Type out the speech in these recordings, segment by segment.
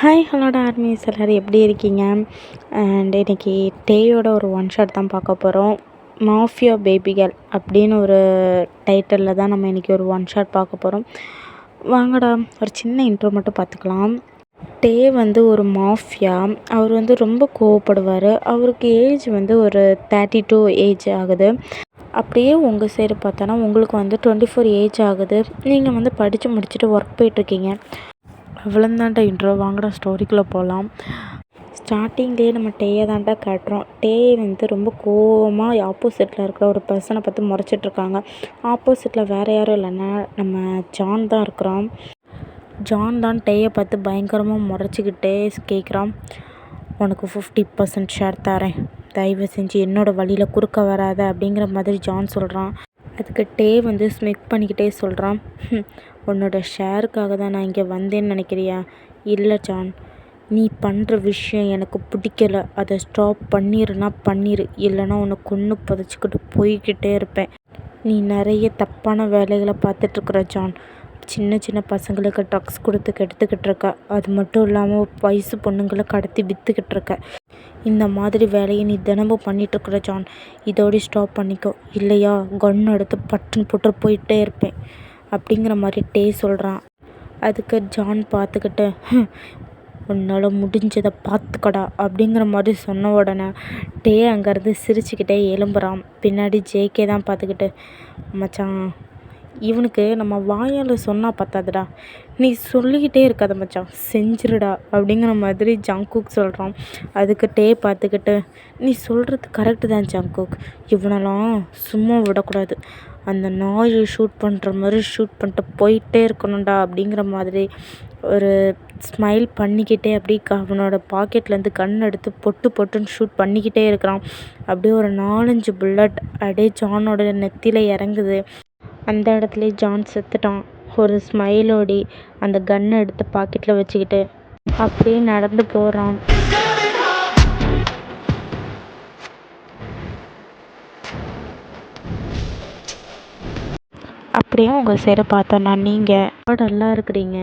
Hi ஹலோடா armies எல்லோரும் எப்படி இருக்கீங்க? அண்ட் இன்றைக்கி டேயோட ஒரு ஒன் ஷாட் தான் பார்க்க போகிறோம். மாஃபியா பேபி கேர்ள் அப்படின்னு ஒரு டைட்டிலில் தான் நம்ம இன்றைக்கி ஒரு ஒன் ஷாட் பார்க்க போகிறோம். வாங்கடா ஒரு சின்ன இன்ட்ரோ மட்டும் பார்த்துக்கலாம். டே ஒரு மாஃபியா. அவர் ரொம்ப கோவப்படுவார். அவருக்கு ஏஜ் ஒரு 32 ஏஜ் ஆகுது. அப்படியே உங்கள் சைடு பார்த்தோன்னா உங்களுக்கு 24 ஏஜ் ஆகுது. நீங்கள் படித்து முடிச்சுட்டு ஒர்க் போயிட்டுருக்கீங்க. அவ்வளோந்தான்டா இன்ட்ரோ. வாங்கடா ஸ்டோரிக்குள்ளே போகலாம். ஸ்டார்டிங்லேயே நம்ம டேயை தான்டா காட்டுறோம். டே ரொம்ப கோவமாக ஆப்போசிட்டில் இருக்கிற ஒரு பர்சனை பார்த்து முறைச்சிட்ருக்காங்க. ஆப்போசிட்டில் வேறு யாரும் இல்லைன்னா நம்ம ஜான் தான் இருக்கிறான். ஜான் தான் டேயை பார்த்து பயங்கரமாக முறைச்சிக்கிட்டே கேட்குறான், உனக்கு 50% ஷேர் தரேன், தயவு செஞ்சு என்னோடய வழியில் குறுக்க வராத அப்படிங்கிற மாதிரி ஜான் சொல்கிறான். அதுக்கு டே ஸ்மெக் பண்ணிக்கிட்டே சொல்கிறான், உன்னோட ஷேருக்காக தான் நான் இங்கே வந்தேன்னு நினைக்கிறியா? இல்லை ஜான், நீ பண்ணுற விஷயம் எனக்கு பிடிக்கல. அதை ஸ்டாப் பண்ணிடுனா பண்ணிடு, இல்லைனா உன்னை கொன்று புதைச்சிக்கிட்டு போய்கிட்டே இருப்பேன். நீ நிறைய தப்பான வேலைகளை பார்த்துட்ருக்குற ஜான். சின்ன சின்ன பசங்களுக்கு ட்ரக்ஸ் கொடுத்து கெடுத்துக்கிட்டு இருக்க. அது மட்டும் இல்லாமல் வயசு பொண்ணுங்களை கடத்தி விற்றுக்கிட்டு இருக்க. இந்த மாதிரி வேலையை நீ தினமும் பண்ணிகிட்ருக்குற ஜான். இதோட ஸ்டாப் பண்ணிக்கோ, இல்லையா கன் எடுத்து பட்டுன்னு போட்டு போயிட்டே இருப்பேன் அப்படிங்கிற மாதிரி டே சொல்கிறான். அதுக்கு ஜான் பார்த்துக்கிட்டு, உன்னால் முடிஞ்சதை பார்த்துக்கடா அப்படிங்கிற மாதிரி சொன்ன உடனே டே அங்கேருந்து சிரிச்சுக்கிட்டே எழும்புறான். பின்னாடி ஜேகே தான் பார்த்துக்கிட்டு, மச்சான் இவனுக்கு நம்ம வாயால் சொன்னால் பார்த்தாதுடா, நீ சொல்லிக்கிட்டே இருக்காத மச்சான், செஞ்சிருடா அப்படிங்கிற மாதிரி ஜங்குக் சொல்கிறான். அதுக்கு டே பார்த்துக்கிட்டு, நீ சொல்கிறது கரெக்டு தான் ஜங்குக், இவனெல்லாம் சும்மா விடக்கூடாது, அந்த நாயை ஷூட் பண்ணுற மாதிரி ஷூட் பண்ணிட்டு போயிட்டே இருக்கணும்டா அப்படிங்கிற மாதிரி ஒரு ஸ்மைல் பண்ணிக்கிட்டே அப்படியே அவனோட பாக்கெட்லேருந்து கண் எடுத்து பொட்டுன்னு ஷூட் பண்ணிக்கிட்டே இருக்கிறான். அப்படியே ஒரு 4-5 புல்லட் அப்படியே ஜானோட நெத்தியில் இறங்குது. அந்த இடத்துல ஜான் செத்துட்டான். ஒரு ஸ்மைலோடி அந்த கன்னை எடுத்து பாக்கெட்டில் வச்சுக்கிட்டு அப்படியே நடந்து போகிறான். அப்படியே உங்கள் சைடை பார்த்தோன்னா நீங்கள் நல்லா இருக்கிறீங்க.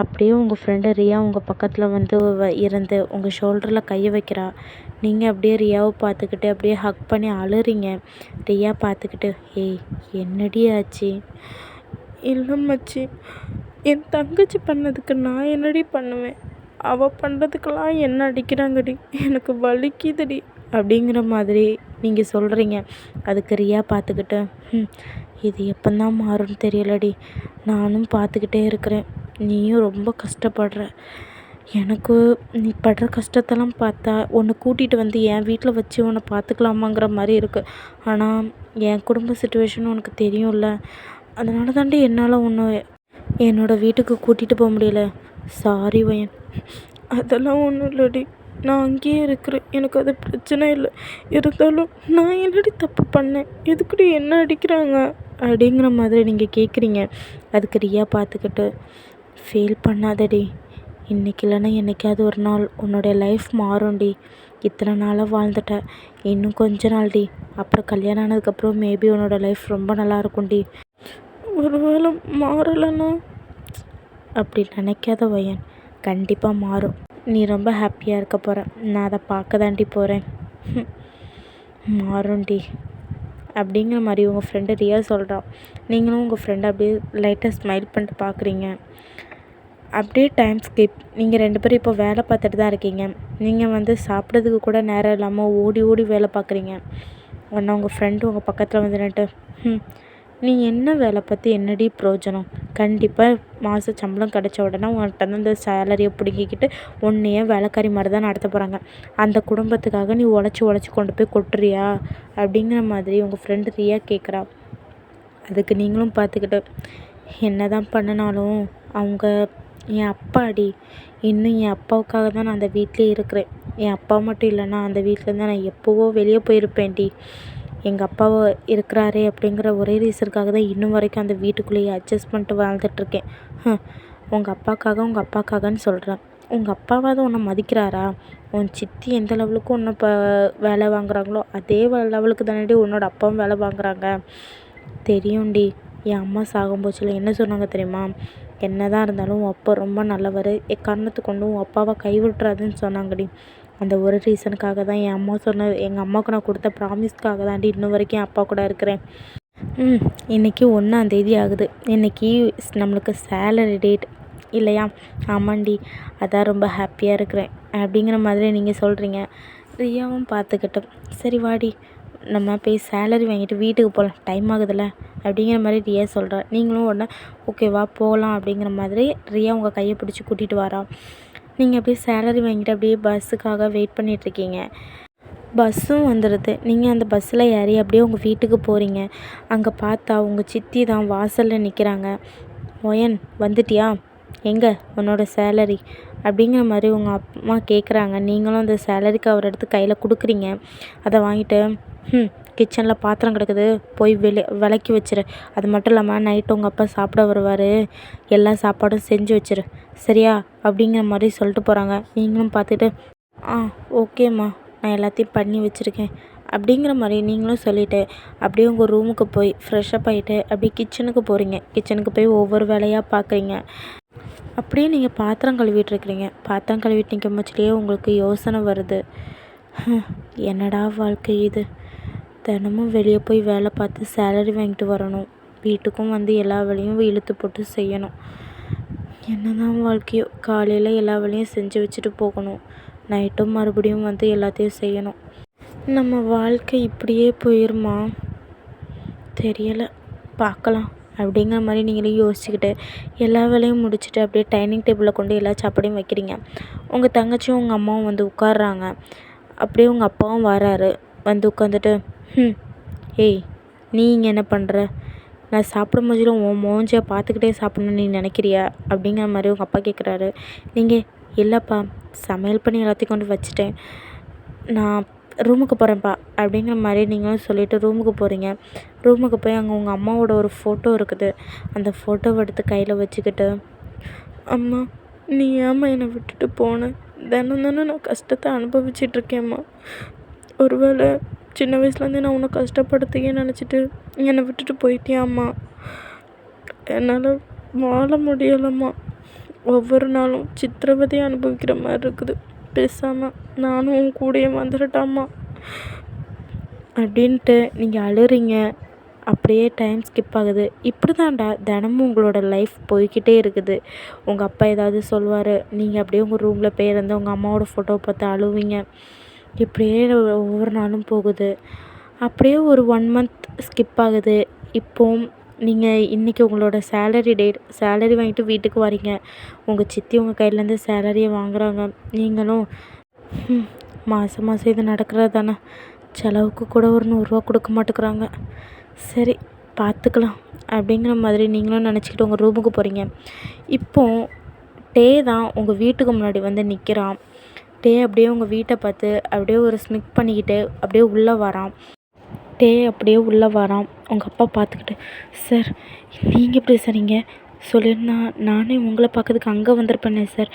அப்படியே உங்கள் ஃப்ரெண்டு ரியா உங்கள் பக்கத்தில் இருந்து உங்கள் ஷோல்டரில் கையை வைக்கிறா. நீங்கள் அப்படியே ரியாவை பார்த்துக்கிட்டு அப்படியே ஹக் பண்ணி அழுறீங்க. ரியா பார்த்துக்கிட்டு, ஏய் என்னடி ஆச்சு? இல்லை மச்சி, என் தங்கச்சி பண்ணதுக்கு நான் என்னடி பண்ணுவேன்? அவள் பண்ணுறதுக்கெல்லாம் என்ன அடிக்கிறாங்கடி, எனக்கு வலிக்குதுடி அப்படிங்கிற மாதிரி நீங்கள் சொல்கிறீங்க. அதுக்கு ரியா பார்த்துக்கிட்டு, இது எப்போதான் மாறும்னு தெரியலடி, நானும் பார்த்துக்கிட்டே இருக்கிறேன், நீயும் ரொம்ப கஷ்டப்படுற. எனக்கு நீ படுற கஷ்டத்தெல்லாம் பார்த்தா உன்னை கூட்டிகிட்டு என் வீட்டில் வச்சு உன்னை பார்த்துக்கலாமாங்கிற மாதிரி இருக்குது. ஆனால் என் குடும்ப சுச்சுவேஷன் உனக்கு தெரியும்ல, அதனால தாண்டி என்னால் ஒன்று என்னோடய வீட்டுக்கு கூட்டிகிட்டு போக முடியல. சாரி வயன். அதெல்லாம் ஒன்றும் இல்லடி, நான் அங்கேயே இருக்கிறேன், எனக்கு அது பிரச்சனை இல்லை. இருந்தாலும் நான் என்னடி தப்பு பண்ணேன்? எதுக்குடி என்ன அடிக்கிறாங்க அப்படிங்கிற மாதிரி நீங்கள் கேட்குறீங்க. அதுக்கு ரியா பார்த்துக்கிட்டு, ஃபீல் பண்ணாதடி, இன்றைக்கி இல்லைன்னா என்றைக்காவது ஒரு நாள் உன்னோடைய லைஃப் மாறும்டி. இத்தனை நாளாக வாழ்ந்துட்ட, இன்னும் கொஞ்ச நாள்டி, அப்புறம் கல்யாணம் ஆனதுக்கப்புறம் மேபி உன்னோட லைஃப் ரொம்ப நல்லா இருக்கும்டி. ஒரு வேளை மாறலைன்னா? அப்படி நினைக்காத வயன், கண்டிப்பாக மாறும். நீ ரொம்ப ஹாப்பியாக இருக்க போகிற, நான் அதை பார்க்க தாண்டி போகிறேன். மாறும்டி அப்படிங்கிற மாதிரி உங்கள் ஃப்ரெண்டு ரியா சொல்கிறான். நீங்களும் உங்கள் ஃப்ரெண்டை அப்படியே லைட்டாக ஸ்மைல் பண்ணிட்டு பார்க்குறீங்க. அப்படியே டைம் ஸ்கிப். நீங்கள் 2 பேரும் இப்போ வேலை பார்த்துட்டு தான் இருக்கீங்க. நீங்கள் சாப்பிட்றதுக்கு கூட நேரம் இல்லாமல் ஓடி ஓடி வேலை பார்க்குறீங்க. உடனே உங்கள் ஃப்ரெண்டு உங்கள் பக்கத்தில் நின்றுட்டு, நீ என்ன வேலை பற்றி என்னடி பிரயோஜனம்? கண்டிப்பாக மாத சம்பளம் கிடச்ச உடனே உன்கிட்ட அந்த சேலரியை பிடுங்கிக்கிட்டு உன்னையே வேலைக்காரி மாதிரி தான் நடத்த போகிறாங்க. அந்த குடும்பத்துக்காக நீ உழைச்சி கொண்டு போய் கொட்டுறியா அப்படிங்கிற மாதிரி உங்கள் ஃப்ரெண்டு ரியா கேட்குறா. அதுக்கு நீங்களும் பார்த்துக்கிட்டு, என்ன தான் பண்ணினாலும் அவங்க என் அப்பாடி, இன்னும் என் அப்பாவுக்காக தான் நான் அந்த வீட்டிலே இருக்கிறேன். என் அப்பா மட்டும் இல்லைன்னா அந்த வீட்டிலேருந்து நான் எப்போவோ வெளியே போயிருப்பேன்டி. எங்கள் அப்பாவை இருக்கிறாரே அப்படிங்கிற ஒரே ரீசனுக்காக தான் இன்னும் வரைக்கும் அந்த வீட்டுக்குள்ளேயே அட்ஜஸ்ட் பண்ணிட்டு வாழ்ந்துட்டுருக்கேன். உங்கள் அப்பாக்காகன்னு சொல்கிறேன். உங்கள் அப்பாவாவது உன்னை மதிக்கிறாரா? உன் சித்தி எந்த லெவலுக்கு உன்னை இப்போ வேலை வாங்குறாங்களோ அதே லெவலுக்கு தானே உன்னோட அப்பாவும் வேலை வாங்குறாங்க. தெரியும்டி, என் அம்மா சாகும்போச்சில் என்ன சொன்னாங்க தெரியுமா? என்ன தான் இருந்தாலும் உன் அப்பா ரொம்ப நல்லவர், எக்காரணத்துக்கு கொண்டும் உன் அப்பாவை கைவிட்றாதுன்னு சொன்னாங்கடி. அந்த ஒரு ரீசனுக்காக தான் என் அம்மா சொன்னது, எங்கள் அம்மாவுக்கு நான் கொடுத்த ப்ராமிஸ்க்காக தாண்டி இன்ன வரைக்கும் என் அப்பா கூட இருக்கிறேன். இன்றைக்கி 1ஆந்தேதி ஆகுது. இன்றைக்கி நம்மளுக்கு சேலரி டேட் இல்லையா? ஆமாண்டி, அதான் ரொம்ப ஹாப்பியாக இருக்கிறேன் அப்படிங்கிற மாதிரி நீங்கள் சொல்கிறீங்க. ரியாவும் பார்த்துக்கிட்டு, சரி வாடி நம்ம போய் சேலரி வாங்கிட்டு வீட்டுக்கு போகலாம், டைம் ஆகுதுல்ல அப்படிங்கிற மாதிரி ரியா சொல்கிறா. நீங்களும் உடனே ஓகேவா போகலாம் அப்படிங்கிற மாதிரி ரியா உங்கள் கையை பிடிச்சி கூட்டிகிட்டு வரா. நீங்கள் அப்படியே சேலரி வாங்கிட்டு அப்படியே பஸ்ஸுக்காக வெயிட் பண்ணிகிட்ருக்கீங்க. பஸ்ஸும் வந்துடுது. நீங்கள் அந்த பஸ்ஸில் ஏறி அப்படியே உங்கள் வீட்டுக்கு போகிறீங்க. அங்கே பார்த்தா உங்கள் சித்தி தான் வாசலில் நிற்கிறாங்க. மொயன் வந்துட்டியா, எங்கே உன்னோட சேலரி அப்படிங்கிற மாதிரி உங்கள் அம்மா கேட்குறாங்க. நீங்களும் அந்த சேலரி கவர் எடுத்து கையில் கொடுக்குறீங்க. அதை வாங்கிட்டு கிச்சனில் பாத்திரம் கிடக்குது, போய் விளக்கி வச்சிரு. அது மட்டும் இல்லாமல் நைட்டு உங்கள் அப்பா சாப்பிட வருவார், எல்லா சாப்பாடும் செஞ்சு வச்சிரு சரியா அப்படிங்கிற மாதிரி சொல்லிட்டு போகிறாங்க. நீங்களும் பார்த்துட்டு ஓகேம்மா நான் எல்லாத்தையும் பண்ணி வச்சுருக்கேன் அப்படிங்கிற மாதிரி நீங்களும் சொல்லிவிட்டு அப்படியே உங்கள் ரூமுக்கு போய் ஃப்ரெஷ்ஷப் ஆகிட்டு அப்படியே கிச்சனுக்கு போகிறீங்க. கிச்சனுக்கு போய் ஒவ்வொரு வேலையாக பார்க்குறீங்க. அப்படியே நீங்கள் பாத்திரம் கழுவிட்டுருக்கிறீங்க. பாத்திரம் கழுவிட்டு நிற்கும் பட்சத்துலேயே உங்களுக்கு யோசனை வருது, என்னடா வாழ்க்கை இது, தினமும் வெளியே போய் வேலை பார்த்து சேலரி வாங்கிட்டு வரணும், வீட்டுக்கும் வந்து எல்லா வேலையும் இழுத்து போட்டு செய்யணும், என்னதான் வாழ்க்கையோ, காலையில் எல்லா வேலையும் செஞ்சு வச்சுட்டு போகணும், நைட்டும் மறுபடியும் வந்து எல்லாத்தையும் செய்யணும், நம்ம வாழ்க்கை இப்படியே போயிருமா தெரியலை, பார்க்கலாம் அப்படிங்கிற மாதிரி நீங்களே யோசிச்சுக்கிட்டு எல்லா வேலையும் முடிச்சுட்டு அப்படியே டைனிங் டேபிளில் கொண்டு எல்லா சாப்பாடையும் வைக்கிறீங்க. உங்கள் தங்கச்சியும் உங்கள் அம்மாவும் வந்து உட்கார்றாங்க. அப்படியே உங்கள் அப்பாவும் வராரு. வந்து உட்காந்துட்டு ஏய் நீ இங்கே என்ன பண்ணுற, நான் சாப்பிடும் போது உன் மோஞ்சியை பார்த்துக்கிட்டே சாப்பிட்ணுன்னு நீ நினைக்கிறியா அப்படிங்கிற மாதிரி உங்கள் அப்பா கேட்குறாரு. நீங்கள் இல்லைப்பா சமையல் பண்ணி எல்லாத்தையும் கொண்டு வச்சுட்டேன், நான் ரூமுக்கு போகிறேன்ப்பா அப்படிங்கிற மாதிரி நீங்களும் சொல்லிவிட்டு ரூமுக்கு போகிறீங்க. ரூமுக்கு போய் அங்கே உங்கள் அம்மாவோட ஒரு ஃபோட்டோ இருக்குது. அந்த ஃபோட்டோவை எடுத்து கையில் வச்சுக்கிட்டு, அம்மா நீ ஏம்மா என்னை விட்டுட்டு போனேன், தினம் நான் கஷ்டத்தை அனுபவிச்சிட்ருக்கேம்மா, ஒருவேளை சின்ன வயசுலேருந்தே நான் உன்னை கஷ்டப்படுத்தியே நினச்சிட்டு என்னை விட்டுட்டு போயிட்டியாம்மா, என்னால் வாழ முடியலைம்மா, ஒவ்வொரு நாளும் சித்திரவதையை அனுபவிக்கிற மாதிரி இருக்குது, பேசாமல் நானும் உன் கூடயே வந்துடட்டாம்மா அப்படின்ட்டு நீங்கள் அழுறீங்க. அப்படியே டைம் ஸ்கிப் ஆகுது. இப்படி தான்டா தினமும் உங்களோட லைஃப் போய்கிட்டே இருக்குது. உங்கள் அப்பா ஏதாவது சொல்லுவார், நீங்கள் அப்படியே உங்கள் ரூமில் போய் இருந்து உங்கள் அம்மாவோட ஃபோட்டோவை பார்த்து அழுவீங்க. இப்படியே ஒவ்வொரு நாளும் போகுது. அப்படியே ஒரு 1 மந்த் ஸ்கிப் ஆகுது. இப்போது நீங்கள் இன்றைக்கி உங்களோட சேலரி டேட், சேலரி வாங்கிட்டு வீட்டுக்கு வரீங்க. உங்கள் சித்தி உங்கள் கையிலேருந்து சேலரியை வாங்குகிறாங்க. நீங்களும் மாதம் இது நடக்கிறது தானே, செலவுக்கு கூட ஒரு 100 ரூபா கொடுக்க மாட்டேங்கிறாங்க, சரி பார்த்துக்கலாம் அப்படிங்கிற மாதிரி நீங்களும் நினச்சிக்கிட்டு உங்கள் ரூமுக்கு போகிறீங்க. இப்போது டே தான் உங்கள் வீட்டுக்கு முன்னாடி வந்து நிற்கிறான். டே அப்படியே உங்கள் வீட்டை பார்த்து அப்படியே ஒரு ஸ்மிக் பண்ணிக்கிட்டு அப்படியே உள்ளே வரான். டே அப்படியே உள்ளே வரான். உங்கள் அப்பா பார்த்துக்கிட்டு, சார் நீங்கள் எப்படி சார் இங்கே சொல்லியிருந்தா நானே உங்களை பார்க்கறதுக்கு அங்கே வந்திருப்பேனே சார்,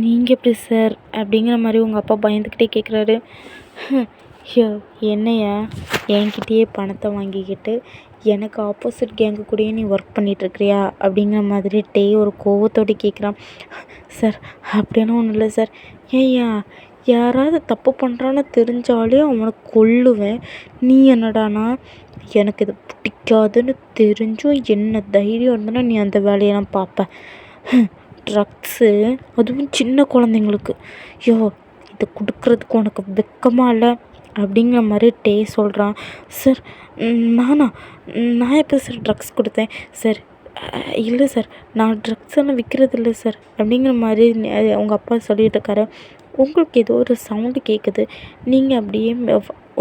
நீங்கள் எப்படி சார் அப்படிங்கிற மாதிரி உங்கள் அப்பா பயந்துக்கிட்டே கேட்குறாரு. என்னையா என்கிட்டயே பணத்தை வாங்கிக்கிட்டு எனக்கு ஆப்போசிட் கேங்கு கூடயே நீ ஒர்க் பண்ணிகிட்ருக்கிறியா அப்படிங்கிற மாதிரி டே ஒரு கோவத்தோடு கேட்குறான். சார் அப்படியெல்லாம் ஒன்றும் இல்லை சார், ஏய்யா யாராவது தப்பு பண்ணுறான்னு தெரிஞ்சாலே அவனை கொல்லுவேன், நீ என்னடானா எனக்கு இது பிடிக்காதுன்னு தெரிஞ்சும் என்ன தைரியம் இருந்தனா நீ அந்த வேலையெல்லாம் பார்ப்ப, ட்ரக்ஸு அதுவும் சின்ன குழந்தைங்களுக்கு, இதை கொடுக்குறதுக்கு உனக்கு வெக்கமாக இல்லை அப்படிங்கிற மாதிரி டே சொல்கிறான். சார் நான் எப்போ சார் ட்ரக்ஸ் கொடுத்தேன் சார், இல்லை சார் நான் ட்ரக்ஸ் எல்லாம் விற்கிறது இல்லை சார் அப்படிங்கிற மாதிரி உங்கள் அப்பா சொல்லிகிட்டு இருக்காரு. உங்களுக்கு ஏதோ ஒரு சவுண்டு கேட்குது. நீங்கள் அப்படியே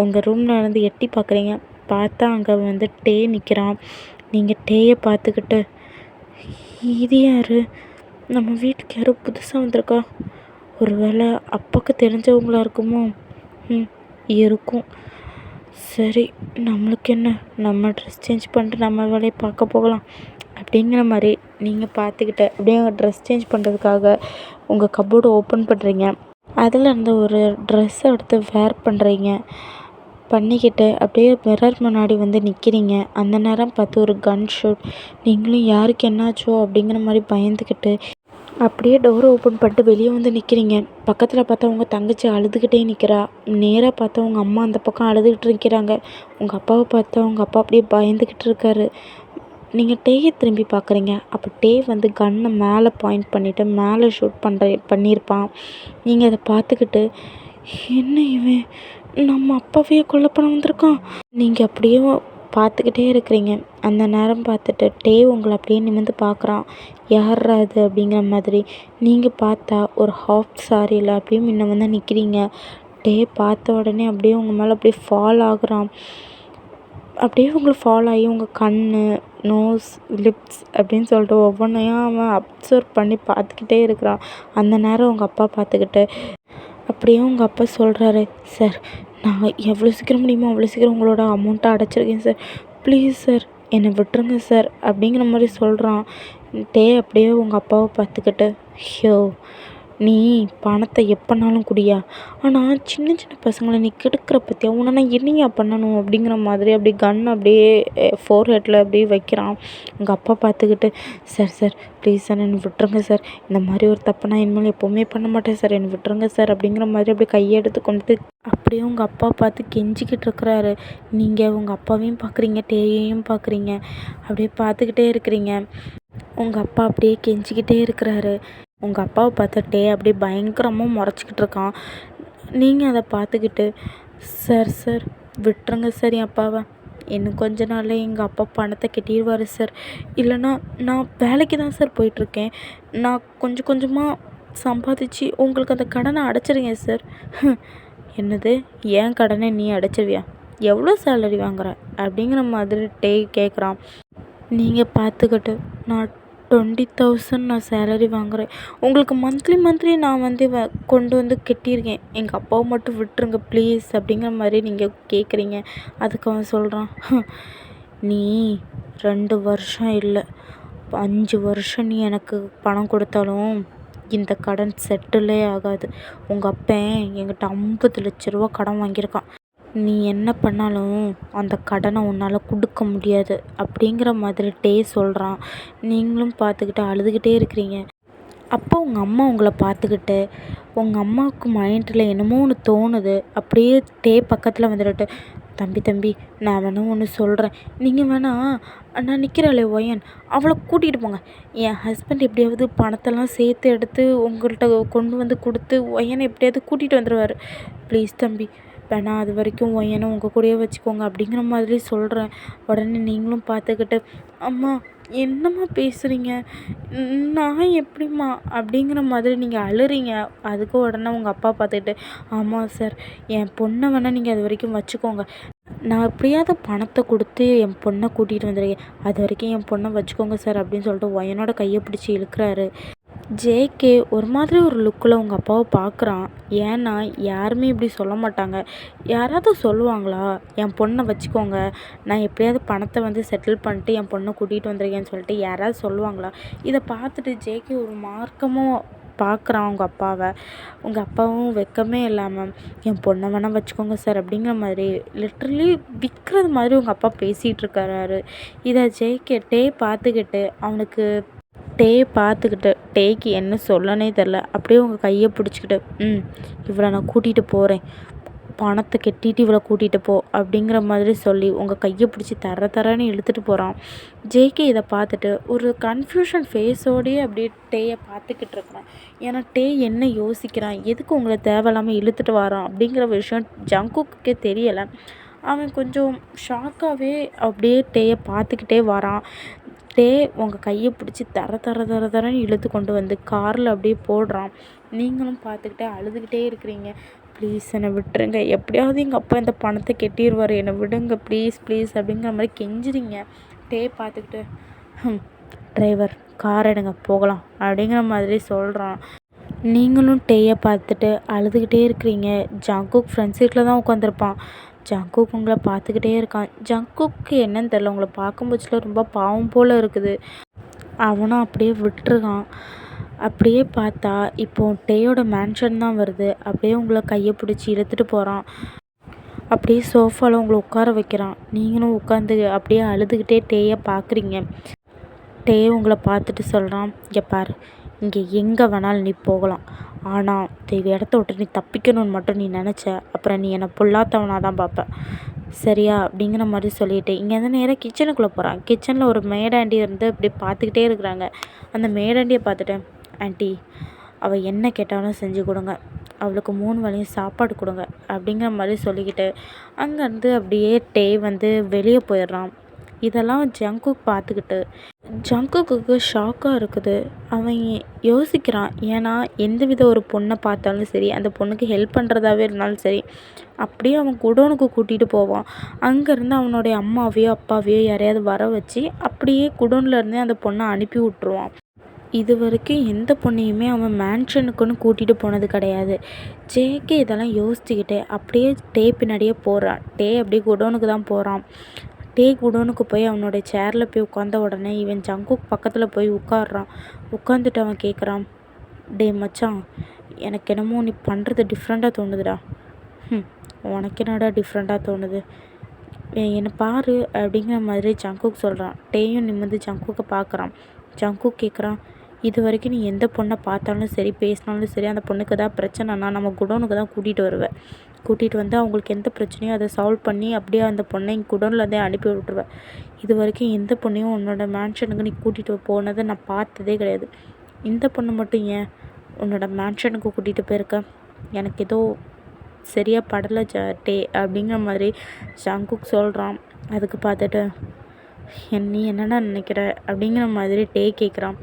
உங்கள் ரூமில் இருந்து எட்டி பார்க்குறீங்க. பார்த்தா அங்கே வந்து டே நிற்கிறான். நீங்கள் டேயை பார்த்துக்கிட்டு, இது யார், நம்ம வீட்டுக்கு யாரோ புதுசாக வந்திருக்கா, ஒரு வேளை அப்பாவுக்கு தெரிஞ்சவங்களா இருக்குமோ, இருக்கும், சரி நம்மளுக்கு என்ன, நம்ம ட்ரெஸ் சேஞ்ச் பண்ணிட்டு நம்ம வேலையை பார்க்க போகலாம் அப்படிங்கிற மாதிரி நீங்கள் பார்த்துக்கிட்டு அப்படியே ட்ரெஸ் சேஞ்ச் பண்ணுறதுக்காக உங்கள் கப்போர்டு ஓப்பன் பண்ணுறீங்க. அதில் இருந்த ஒரு ட்ரெஸ்ஸை எடுத்து வேர் பண்ணுறீங்க. பண்ணிக்கிட்டு அப்படியே மிரர் முன்னாடி வந்து நிற்கிறீங்க. அந்த நேரம் பார்த்து ஒரு கன் ஷூட். நீங்களும் யாருக்கு என்னாச்சோ அப்படிங்கிற மாதிரி பயந்துக்கிட்டு அப்படியே டோர் ஓப்பன் பண்ணிட்டு வெளியே வந்து நிற்கிறீங்க. பக்கத்தில் பார்த்தா உங்கள் தங்கச்சி அழுதுகிட்டே நிற்கிறா. நேராக பார்த்தா உங்கள் அம்மா அந்த பக்கம் அழுதுகிட்டு நிற்கிறாங்க. உங்கள் அப்பாவை பார்த்தா உங்கள் அப்பா அப்படியே பயந்துக்கிட்டு இருக்காரு. நீங்கள் டேயை திரும்பி பார்க்குறீங்க. அப்போ டே வந்து கன்னை மேலே பாயிண்ட் பண்ணிவிட்டு மேலே ஷூட் பண்ணியிருப்பான். நீங்கள் அதை பார்த்துக்கிட்டு, என்ன இவன் நம்ம அப்பாவையே கொல்ல பண்ண வந்திருக்கான். நீங்கள் அப்படியே பார்த்துக்கிட்டே இருக்கிறீங்க. அந்த நேரம் பார்த்துட்டு டே உங்களை அப்படியே நிமிர்ந்து பார்க்குறான். யார்ரா அது அப்படிங்கிற மாதிரி. நீங்கள் பார்த்தா ஒரு ஹாஃப் சாரியில் அப்படியே முன்ன வந்து நிற்கிறீங்க. டே பார்த்த உடனே அப்படியே உங்கள் மேலே அப்படியே ஃபால் ஆகுறான். அப்படியே உங்களை ஃபாலோ ஆகி உங்கள் கண், நோஸ், லிப்ஸ் அப்படின்னு சொல்லிட்டு ஒவ்வொன்றையும் அவன் அப்சர்வ் பண்ணி பார்த்துக்கிட்டே இருக்கிறான். அந்த நேரம் உங்கள் அப்பா பார்த்துக்கிட்டு அப்படியே உங்கள் அப்பா சொல்கிறாரு, சார் நான் எவ்வளோ சீக்கிரம் முடியுமோ அவ்வளோ சீக்கிரம் உங்களோட அமௌண்ட்டை அடைச்சிருக்கேன் சார், ப்ளீஸ் சார் என்னை விட்டுருங்க சார் அப்படிங்கிற மாதிரி சொல்கிறான். டே அப்படியே உங்கள் அப்பாவை பார்த்துக்கிட்டு, ஷோ நீ பணத்தை எப்போனாலும் குடியா, ஆனால் சின்ன சின்ன பசங்களை நீ கெடுக்கிற பற்றியா, உன்னை நான் என்னையா பண்ணணும் அப்படிங்கிற மாதிரி அப்படியே கன் அப்படியே ஃபோர்ஹெட்டில் அப்படியே வைக்கிறான். உங்கள் அப்பா பார்த்துக்கிட்டு, சார் சார் ப்ளீஸ் சார் என்னை விட்டுருங்க சார், இந்த மாதிரி ஒரு தப்பை நான் இனிமேல் எப்போவுமே பண்ண மாட்டேன் சார், என்னை விட்டுருங்க சார் அப்படிங்கிற மாதிரி அப்படியே கையை எடுத்து கொண்டு அப்படியே உங்கள் அப்பா பார்த்து கெஞ்சிக்கிட்டு இருக்கிறாரு. நீங்கள் உங்கள் அப்பாவையும் பார்க்குறீங்க, டேயையும் பார்க்குறீங்க, அப்படியே பார்த்துக்கிட்டே இருக்கிறீங்க. உங்கள் அப்பா அப்படியே கெஞ்சிக்கிட்டே இருக்கிறாரு. உங்கள் அப்பாவை பார்த்துட்டே அப்படியே பயங்கரமாக முறைச்சிக்கிட்டு இருக்கான். நீங்கள் அதை பார்த்துக்கிட்டு, சார் சார் விட்டுருங்க சார் என் அப்பாவை, இன்னும் கொஞ்ச நாளில் எங்கள் அப்பா பணத்தை கட்டிடுவார் சார், இல்லைன்னா நான் வேலைக்கு தான் சார் போயிட்டுருக்கேன், நான் கொஞ்சம் கொஞ்சமாக சம்பாதிச்சு உங்களுக்கு அந்த கடனை அடைச்சிருங்க சார். என்னது ஏன் கடனை நீ அடைச்சிருவியா, எவ்வளோ சேலரி வாங்குற அப்படிங்கிற மாதிரி டே கேட்குறான். நீங்கள் பார்த்துக்கிட்டு, நான் 20,000 நான் சேலரி வாங்குகிறேன், உங்களுக்கு மந்த்லி நான் வந்து கொண்டு வந்து கட்டியிருக்கேன், எங்கள் அப்பாவை மட்டும் விட்டுருங்க ப்ளீஸ் அப்படிங்கிற மாதிரி நீங்கள் கேட்குறீங்க. அதுக்கு அவன் சொல்கிறான், நீ 2 வருஷம் இல்லை 5 வருஷம் நீ எனக்கு பணம் கொடுத்தாலும் இந்த கடன் செட்டிலே ஆகாது. உங்கள் அப்பன் என்கிட்ட 50 லட்ச ரூபா கடன் வாங்கியிருக்கான், நீ என்ன பண்ணாலும் அந்த கடனை உன்னால் கொடுக்க முடியாது அப்படிங்கிற மாதிரி டே சொல்கிறான். நீங்களும் பார்த்துக்கிட்டு அழுதுகிட்டே இருக்கிறீங்க. அப்போ உங்கள் அம்மா உங்களை பார்த்துக்கிட்டு, உங்கள் அம்மாவுக்கு மைண்டில் என்னமோ ஒன்று தோணுது. அப்படியே டே பக்கத்தில் வந்துட்டு, தம்பி நான் வேணால் ஒன்று சொல்கிறேன், நீங்கள் வேணால் நான் நிற்கிறாளே ஒயன் அவளை கூட்டிகிட்டு போங்க, என் ஹஸ்பண்ட் எப்படியாவது பணத்தெல்லாம் சேர்த்து எடுத்து உங்கள்கிட்ட கொண்டு வந்து கொடுத்து ஒயனை எப்படியாவது கூட்டிகிட்டு வந்துடுவார், ப்ளீஸ் தம்பி வேணா அது வரைக்கும் ஒயனை உங்கள் கூடயே வச்சுக்கோங்க அப்படிங்கிற மாதிரி சொல்கிறேன். உடனே நீங்களும் பார்த்துக்கிட்டு, அம்மா என்னம்மா பேசுகிறீங்க, நான் எப்படிம்மா அப்படிங்கிற மாதிரி நீங்கள் அழுறீங்க. அதுக்கு உடனே உங்கள் அப்பா பார்த்துக்கிட்டு, ஆமாம் சார் என் பொண்ணை வேணால் நீங்கள் அது வரைக்கும் வச்சுக்கோங்க, நான் எப்படியாவது பணத்தை கொடுத்து என் பொண்ணை கூட்டிகிட்டு வந்துடுறேன், அது வரைக்கும் என் பொண்ணை வச்சுக்கோங்க சார் அப்படின்னு சொல்லிட்டு ஒயனோட கையை பிடிச்சி இழுக்கிறாரு. ஜேகே ஒரு மாதிரி ஒரு லுக்கில் உங்கள் அப்பாவை பார்க்குறான். ஏன்னா யாருமே இப்படி சொல்ல மாட்டாங்க. யாராவது சொல்லுவாங்களா, என் பொண்ணை வச்சுக்கோங்க, நான் எப்படியாவது பணத்தை வந்து செட்டில் பண்ணிட்டு என் பொண்ணை கூட்டிகிட்டு வந்துருக்கேன்னு சொல்லிட்டு யாராவது சொல்லுவாங்களா? இதை பார்த்துட்டு ஜேகே ஒரு மார்க்கமாக பார்க்குறான் உங்கள் அப்பாவை. உங்கள் அப்பாவும் வெக்கமே இல்லாமல், என் பொண்ணை வேணால் வச்சுக்கோங்க சார் அப்படிங்கிற மாதிரி லிட்ரலி விற்கிறது மாதிரி உங்கள் அப்பா பேசிகிட்டு இருக்காரு. இதை ஜேகே டே பார்த்துக்கிட்டு அவனுக்கு டேக்கு என்ன சொல்லனே தெரில. அப்படியே உங்கள் கையை பிடிச்சிக்கிட்டு, இவளை நான் கூட்டிகிட்டு போகிறேன், பணத்தை கட்டிட்டு இவளை கூட்டிகிட்டு போ அப்படிங்கிற மாதிரி சொல்லி உங்கள் கையை பிடிச்சி தரன்னு இழுத்துட்டு போகிறான். ஜேகே இதை பார்த்துட்டு ஒரு கன்ஃபியூஷன் ஃபேஸோடையே அப்படியே டேயை பார்த்துக்கிட்டு இருக்கிறான். ஏன்னா டே என்ன யோசிக்கிறான், எதுக்கு உங்களை தேவையில்லாமல் இழுத்துட்டு வரான் அப்படிங்கிற விஷயம் ஜங்குக்கே தெரியலை. அவன் கொஞ்சம் ஷாக்காகவே அப்படியே டேயை பார்த்துக்கிட்டே வரான். டே உங்கள் கையை பிடிச்சி தரன்னு இழுத்து கொண்டு வந்து காரில் அப்படியே போடுறான். நீங்களும் பார்த்துக்கிட்டே அழுதுகிட்டே இருக்கிறீங்க. ப்ளீஸ் என்னை விட்டுருங்க, எப்படியாவது எங்கள் அப்பா இந்த பணத்தை கட்டிடுவார், என்னை விடுங்க ப்ளீஸ் அப்படிங்கிற மாதிரி கெஞ்சுறீங்க. டே பார்த்துக்கிட்டு, டிரைவர் கார் எடுங்க போகலாம் அப்படிங்கிற மாதிரி சொல்கிறான். நீங்களும் டேயை பார்த்துட்டு அழுதுகிட்டே இருக்கிறீங்க. ஜங்குக் ஃப்ரண்ட் சீட்டில் தான் உட்காந்துருப்பான். ஜங்குக் உங்களை பார்த்துக்கிட்டே இருக்கான். ஜங்குக்கு என்னன்னு தெரில, உங்களை பார்க்கும்போதுல ரொம்ப பாவம் போல் இருக்குது. அவனும் அப்படியே விட்டுருக்கான். அப்படியே பார்த்தா இப்போது டேயோட மேன்ஷன் தான் வருது. அப்படியே உங்களை கையை பிடிச்சி இழுத்துட்டு போகிறான். அப்படியே சோஃபாவில் உங்களை உட்கார வைக்கிறான். நீங்களும் உட்காந்து அப்படியே அழுதுகிட்டே டேயை பார்க்குறீங்க. டே உங்களை பார்த்துட்டு சொல்கிறான், இங்கே பாரு, இங்கே எங்கே வேணாலும் நீ போகலாம், ஆனால் இந்த இடத்த விட்டு நீ தப்பிக்கணும்னு மட்டும் நீ நினச்ச, அப்புறம் நீ என்னை பொல்லாதவனாக தான் பார்ப்ப, சரியா? அப்படிங்கிற மாதிரி சொல்லிட்டு இங்கேருந்து நேராக கிச்சனுக்குள்ளே போகிறான். கிச்சனில் ஒரு மேடாண்டி இருந்து இப்படி பார்த்துக்கிட்டே இருக்கிறாங்க. அந்த மேடாண்டியை பார்த்துட்டு, ஆண்டி, அவள் என்ன கேட்டாலும் செஞ்சு கொடுங்க, அவளுக்கு 3 வேளையும் சாப்பாடு கொடுங்க அப்படிங்கிற மாதிரி சொல்லிக்கிட்டு அங்கேருந்து அப்படியே டே வந்து வெளியே போயிடுறான். இதெல்லாம் ஜங்குக் பார்த்துக்கிட்டு ஜங்குக்கு ஷாக்காக இருக்குது. அவன் யோசிக்கிறான். ஏன்னா எந்தவித ஒரு பொண்ணை பார்த்தாலும் சரி, அந்த பொண்ணுக்கு ஹெல்ப் பண்ணுறதாவே இருந்தாலும் சரி, அப்படியே அவன் குடோனுக்கு கூட்டிகிட்டு போவான். அங்கேருந்து அவனுடைய அம்மாவையோ அப்பாவையோ யாரையாவது வர வச்சு அப்படியே குடோன்லேருந்தே அந்த பொண்ணை அனுப்பி விட்ருவான். இது வரைக்கும் எந்த பொண்ணையுமே அவன் மேன்ஷனுக்குன்னு கூட்டிகிட்டு போனது கிடையாது. ஜேகே இதெல்லாம் யோசிச்சுக்கிட்டு அப்படியே டே பின்னாடியே போகிறான். டே அப்படியே குடோனுக்கு தான் போகிறான். டே குடோனுக்கு போய் அவனோட சேரில் போய் உட்காந்த உடனே இவன் ஜங்குக் பக்கத்தில் போய் உட்காடுறான். உட்காந்துட்டு அவன் கேட்குறான், டே மச்சான், எனக்கு என்னமோ நீ பண்ணுறது டிஃப்ரெண்ட்டாக தோணுதுடா. உனக்கு என்னடா டிஃப்ரெண்ட்டாக தோணுது, என்னை பாரு அப்படிங்கிற மாதிரி ஜங்குக் சொல்கிறான். டேயும் நிமிர்ந்து ஜங்குக்கை பார்க்குறான். ஜங்குக் கேட்குறான், இது வரைக்கும் நீ எந்த பொண்ணை பார்த்தாலும் சரி, பேசினாலும் சரி, அந்த பொண்ணுக்கு ஏதாவது பிரச்சனைனா நம்ம குடோனுக்கு தான் கூட்டிகிட்டு வருவேன். கூட்டிகிட்டு வந்து அவங்களுக்கு எந்த பிரச்சனையோ அதை சால்வ் பண்ணி அப்படியே அந்த பொண்ணை இங்கே குடோன்லேருந்தே அனுப்பி விட்ருவேன். இது வரைக்கும் எந்த பொண்ணையும் உன்னோட மேன்ஷனுக்கு நீ கூட்டிகிட்டு போனதை நான் பார்த்ததே கிடையாது. இந்த பொண்ணு மட்டும் ஏன் உன்னோட மேன்ஷனுக்கு கூட்டிகிட்டு போயிருக்க? எனக்கு ஏதோ சரியாக படலை டே அப்படிங்கிற மாதிரி ஜங்குக் சொல்கிறான். அதுக்கு பார்த்துட்டு, நீ என்னடா நினைக்கிற அப்படிங்கிற மாதிரி டே கேட்குறான்.